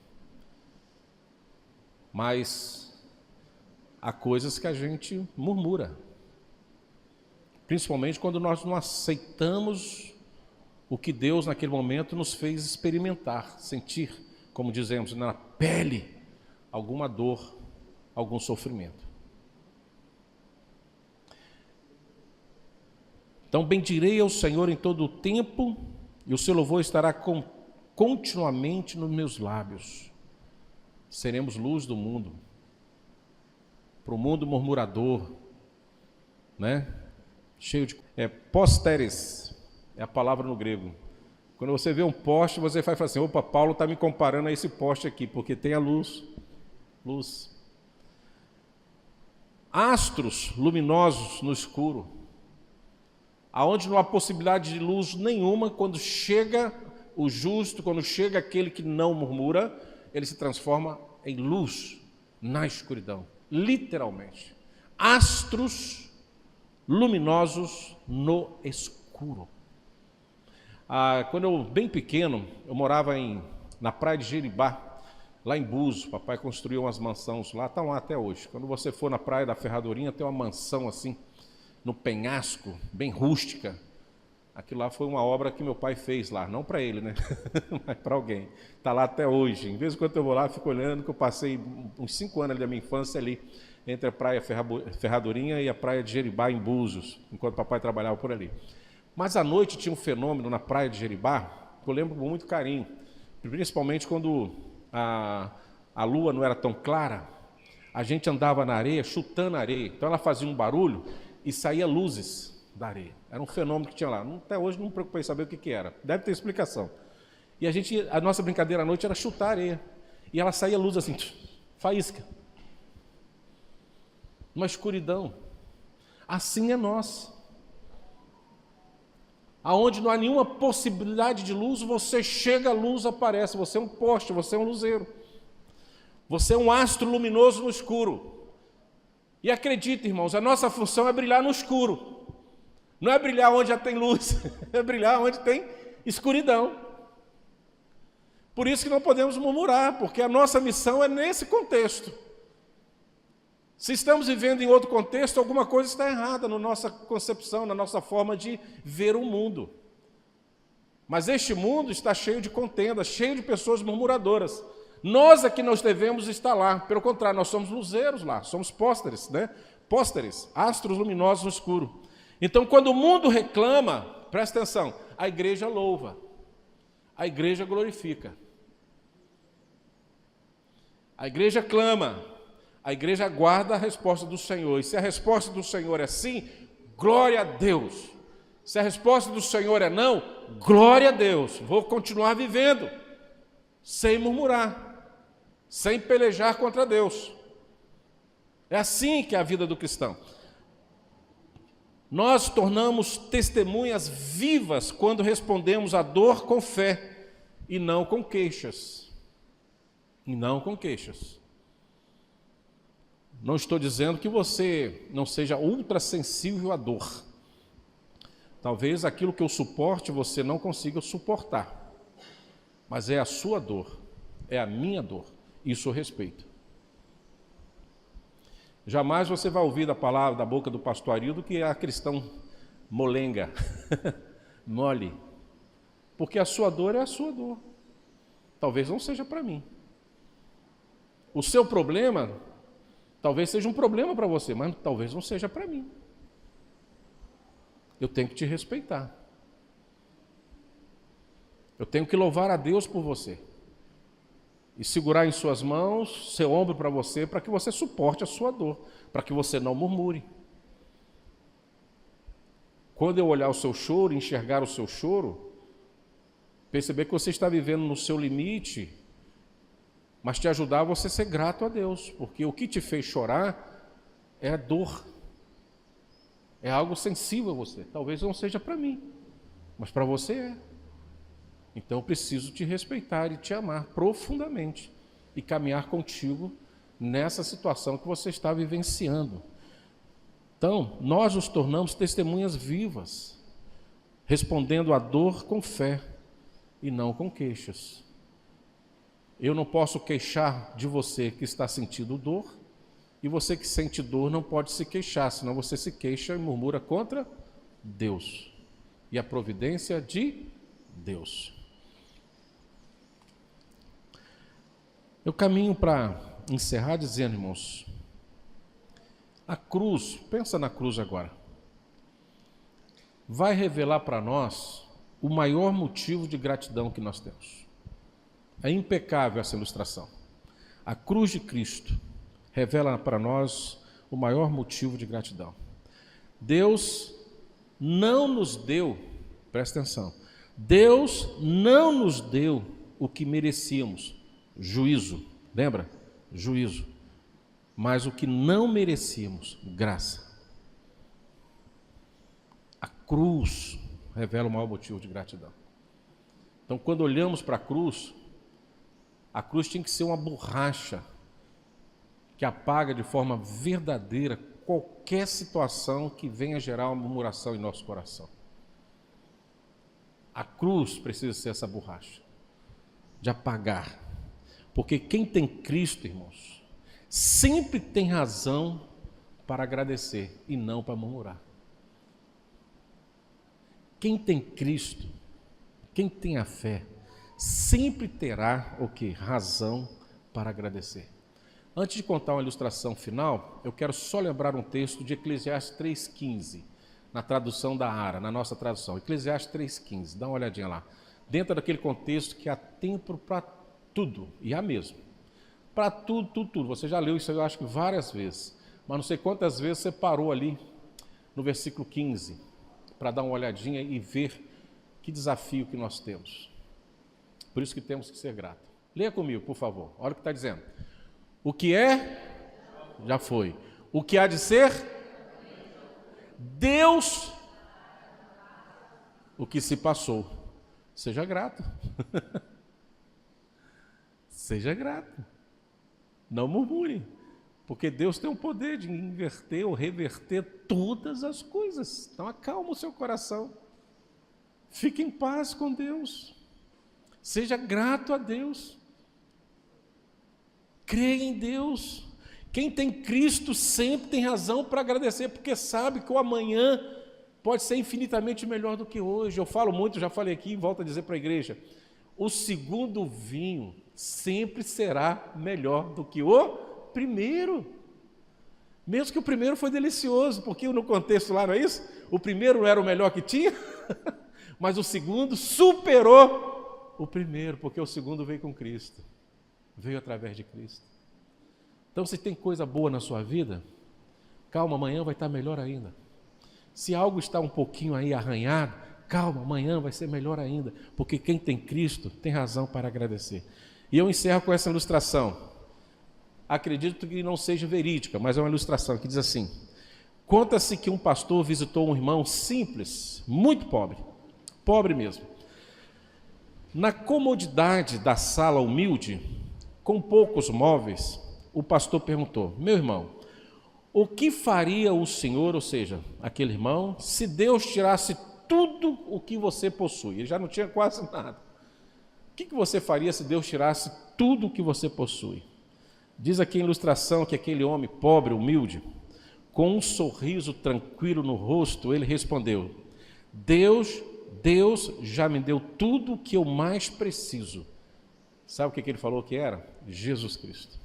Mas há coisas que a gente murmura. Principalmente quando nós não aceitamos o que Deus naquele momento nos fez experimentar, sentir, como dizemos, na pele, alguma dor, algum sofrimento. Então, bendirei ao Senhor em todo o tempo, e o seu louvor estará continuamente nos meus lábios. Seremos luz do mundo, para o mundo murmurador, né? Cheio de... Pósteres é a palavra no grego. Quando você vê um poste, você vai falar assim: opa, Paulo está me comparando a esse poste aqui, porque tem a luz. Luz. Astros luminosos no escuro, aonde não há possibilidade de luz nenhuma. Quando chega o justo, quando chega aquele que não murmura, ele se transforma em luz na escuridão, literalmente. Astros luminosos no escuro. Quando eu, bem pequeno, eu morava na praia de Jeribá, lá em Búzios. Papai construiu umas mansões lá, estão lá até hoje. Quando você for na praia da Ferradorinha, tem uma mansão assim, no penhasco, bem rústica. Aquilo lá foi uma obra que meu pai fez lá, não para ele, né? Mas para alguém. Está lá até hoje. Em vez de quando eu vou lá, fico olhando, que eu passei uns 5 anos ali da minha infância ali, entre a praia Ferradorinha e a praia de Jeribá, em Búzios, enquanto papai trabalhava por ali. Mas à noite tinha um fenômeno na praia de Jeribá, que eu lembro com muito carinho, principalmente quando a lua não era tão clara. A gente andava na areia, chutando a areia. Então ela fazia um barulho e saía luzes da areia. Era um fenômeno que tinha lá. Até hoje não me preocupei em saber o que era. Deve ter explicação. E a nossa brincadeira à noite era chutar a areia. E ela saía luz assim, faísca. Uma escuridão. Assim é nós. Aonde não há nenhuma possibilidade de luz, você chega, a luz aparece. Você é um poste, você é um luzeiro. Você é um astro luminoso no escuro. E acredite, irmãos, a nossa função é brilhar no escuro. Não é brilhar onde já tem luz, é brilhar onde tem escuridão. Por isso que não podemos murmurar, porque a nossa missão é nesse contexto. Se estamos vivendo em outro contexto, alguma coisa está errada na nossa concepção, na nossa forma de ver o mundo. Mas este mundo está cheio de contendas, cheio de pessoas murmuradoras. Nós aqui nós devemos estar lá. Pelo contrário, nós somos luzeiros lá, somos pósteres, né? Pósteres, astros luminosos no escuro. Então, quando o mundo reclama, presta atenção, a igreja louva, a igreja glorifica. A igreja clama, a igreja aguarda a resposta do Senhor. E se a resposta do Senhor é sim, glória a Deus. Se a resposta do Senhor é não, glória a Deus. Vou continuar vivendo, sem murmurar, sem pelejar contra Deus. É assim que é a vida do cristão. Nós tornamos testemunhas vivas quando respondemos à dor com fé e não com queixas. E não com queixas. Não estou dizendo que você não seja ultra sensível à dor. Talvez aquilo que eu suporte você não consiga suportar. Mas é a sua dor, é a minha dor. Isso eu respeito. Jamais você vai ouvir da palavra, da boca do pastor Arildo, que é cristão molenga, mole. Porque a sua dor é a sua dor. Talvez não seja para mim. O seu problema, talvez seja um problema para você, mas talvez não seja para mim. Eu tenho que te respeitar. Eu tenho que louvar a Deus por você. E segurar em suas mãos, seu ombro para você, para que você suporte a sua dor, para que você não murmure. Quando eu olhar o seu choro, enxergar o seu choro, perceber que você está vivendo no seu limite, mas te ajudar a você ser grato a Deus, porque o que te fez chorar é a dor, é algo sensível a você. Talvez não seja para mim, mas para você é. Então eu preciso te respeitar e te amar profundamente e caminhar contigo nessa situação que você está vivenciando. Então, nós nos tornamos testemunhas vivas, respondendo à dor com fé e não com queixas. Eu não posso queixar de você que está sentindo dor, e você que sente dor não pode se queixar, senão você se queixa e murmura contra Deus e a providência de Deus. Eu caminho para encerrar dizendo, irmãos, a cruz, pensa na cruz agora, vai revelar para nós o maior motivo de gratidão que nós temos. É impecável essa ilustração. A cruz de Cristo revela para nós o maior motivo de gratidão. Deus não nos deu, presta atenção, Deus não nos deu o que merecíamos, juízo, lembra? Juízo. Mas o que não merecíamos, graça. A cruz revela o maior motivo de gratidão. Então, quando olhamos para a cruz tem que ser uma borracha que apaga de forma verdadeira qualquer situação que venha gerar uma murmuração em nosso coração. A cruz precisa ser essa borracha de apagar. Porque quem tem Cristo, irmãos, sempre tem razão para agradecer e não para murmurar. Quem tem Cristo, quem tem a fé, sempre terá o quê? Razão para agradecer. Antes de contar uma ilustração final, eu quero só lembrar um texto de Eclesiastes 3,15, na tradução da ARA, na nossa tradução. Eclesiastes 3,15, dá uma olhadinha lá. Dentro daquele contexto que há tempo para tudo, e há mesmo. Para tudo, tudo, tudo. Você já leu isso eu acho que várias vezes, mas não sei quantas vezes você parou ali no versículo 15, para dar uma olhadinha e ver que desafio que nós temos. Por isso que temos que ser gratos. Leia comigo, por favor. Olha o que está dizendo. O que é, já foi. O que há de ser, Deus, o que se passou. Seja grato. Seja grato. Não murmure. Porque Deus tem o poder de inverter ou reverter todas as coisas. Então acalma o seu coração. Fique em paz com Deus. Seja grato a Deus. Creia em Deus. Quem tem Cristo sempre tem razão para agradecer, porque sabe que o amanhã pode ser infinitamente melhor do que hoje. Eu falo muito, já falei aqui e volto a dizer para a igreja. O segundo vinho sempre será melhor do que o primeiro. Mesmo que o primeiro foi delicioso, porque no contexto lá, não é isso? O primeiro não era o melhor que tinha, mas o segundo superou o primeiro, porque o segundo veio com Cristo. Veio através de Cristo. Então, se tem coisa boa na sua vida, calma, amanhã vai estar melhor ainda. Se algo está um pouquinho aí arranhado, calma, amanhã vai ser melhor ainda, porque quem tem Cristo tem razão para agradecer. E eu encerro com essa ilustração. Acredito que não seja verídica, mas é uma ilustração que diz assim: conta-se que um pastor visitou um irmão simples, muito pobre, pobre mesmo. Na comodidade da sala humilde, com poucos móveis, o pastor perguntou: meu irmão, o que faria o senhor, ou seja, aquele irmão, se Deus tirasse tudo o que você possui? Ele já não tinha quase nada. O que você faria se Deus tirasse tudo o que você possui? Diz aqui a ilustração que aquele homem pobre, humilde, com um sorriso tranquilo no rosto, ele respondeu: Deus já me deu tudo o que eu mais preciso. Sabe o que ele falou que era? Jesus Cristo.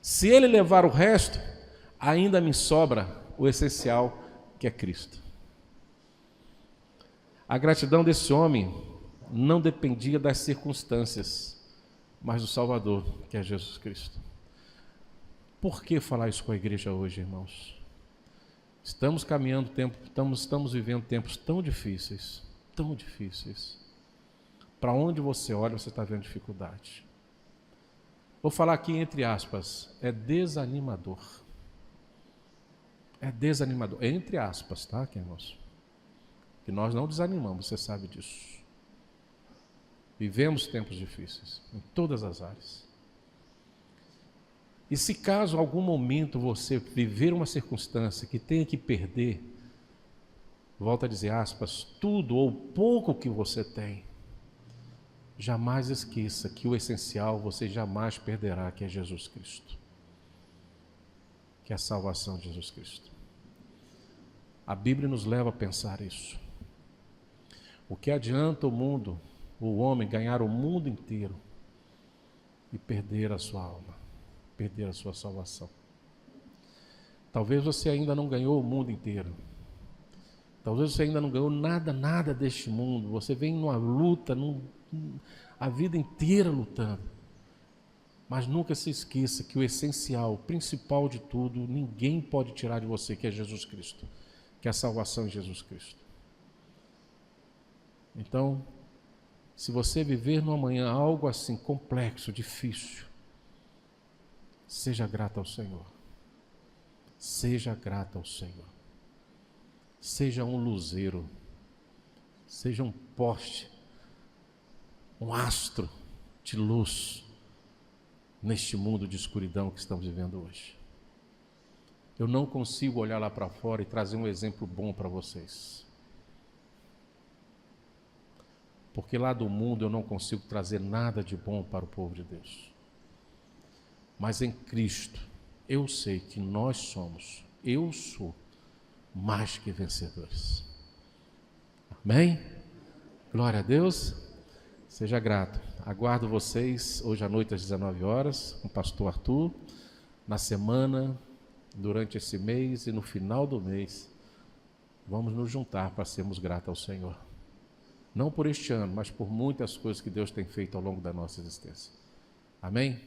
Se ele levar o resto, ainda me sobra o essencial, que é Cristo. A gratidão desse homem não dependia das circunstâncias, mas do Salvador, que é Jesus Cristo. Por que falar isso com a igreja hoje, irmãos? Estamos caminhando estamos vivendo tempos tão difíceis. Para onde você olha, você está vendo dificuldade. Vou falar aqui entre aspas, é desanimador. É desanimador, entre aspas, tá, irmãos? Que nós não desanimamos, você sabe disso. Vivemos tempos difíceis, em todas as áreas. E se caso algum momento você viver uma circunstância que tenha que perder, volta a dizer aspas, tudo ou pouco que você tem, jamais esqueça que o essencial você jamais perderá, que é Jesus Cristo. Que é a salvação de Jesus Cristo. A Bíblia nos leva a pensar isso. O que adianta o homem ganhar o mundo inteiro e perder a sua alma, perder a sua salvação? Talvez você ainda não ganhou o mundo inteiro. Talvez você ainda não ganhou nada deste mundo. Você vem numa luta, a vida inteira lutando. Mas nunca se esqueça que o essencial, o principal de tudo, ninguém pode tirar de você, que é Jesus Cristo, que é a salvação em Jesus Cristo. Então, se você viver no amanhã algo assim complexo, difícil, seja grato ao Senhor. Seja grato ao Senhor. Seja um luzeiro, seja um poste, um astro de luz neste mundo de escuridão que estamos vivendo hoje. Eu não consigo olhar lá para fora e trazer um exemplo bom para vocês. Porque lá do mundo eu não consigo trazer nada de bom para o povo de Deus. Mas em Cristo, eu sei que eu sou mais que vencedores. Amém? Glória a Deus. Seja grato. Aguardo vocês hoje à noite às 19 horas, com o pastor Arthur, na semana, durante esse mês e no final do mês, vamos nos juntar para sermos gratos ao Senhor. Não por este ano, mas por muitas coisas que Deus tem feito ao longo da nossa existência. Amém?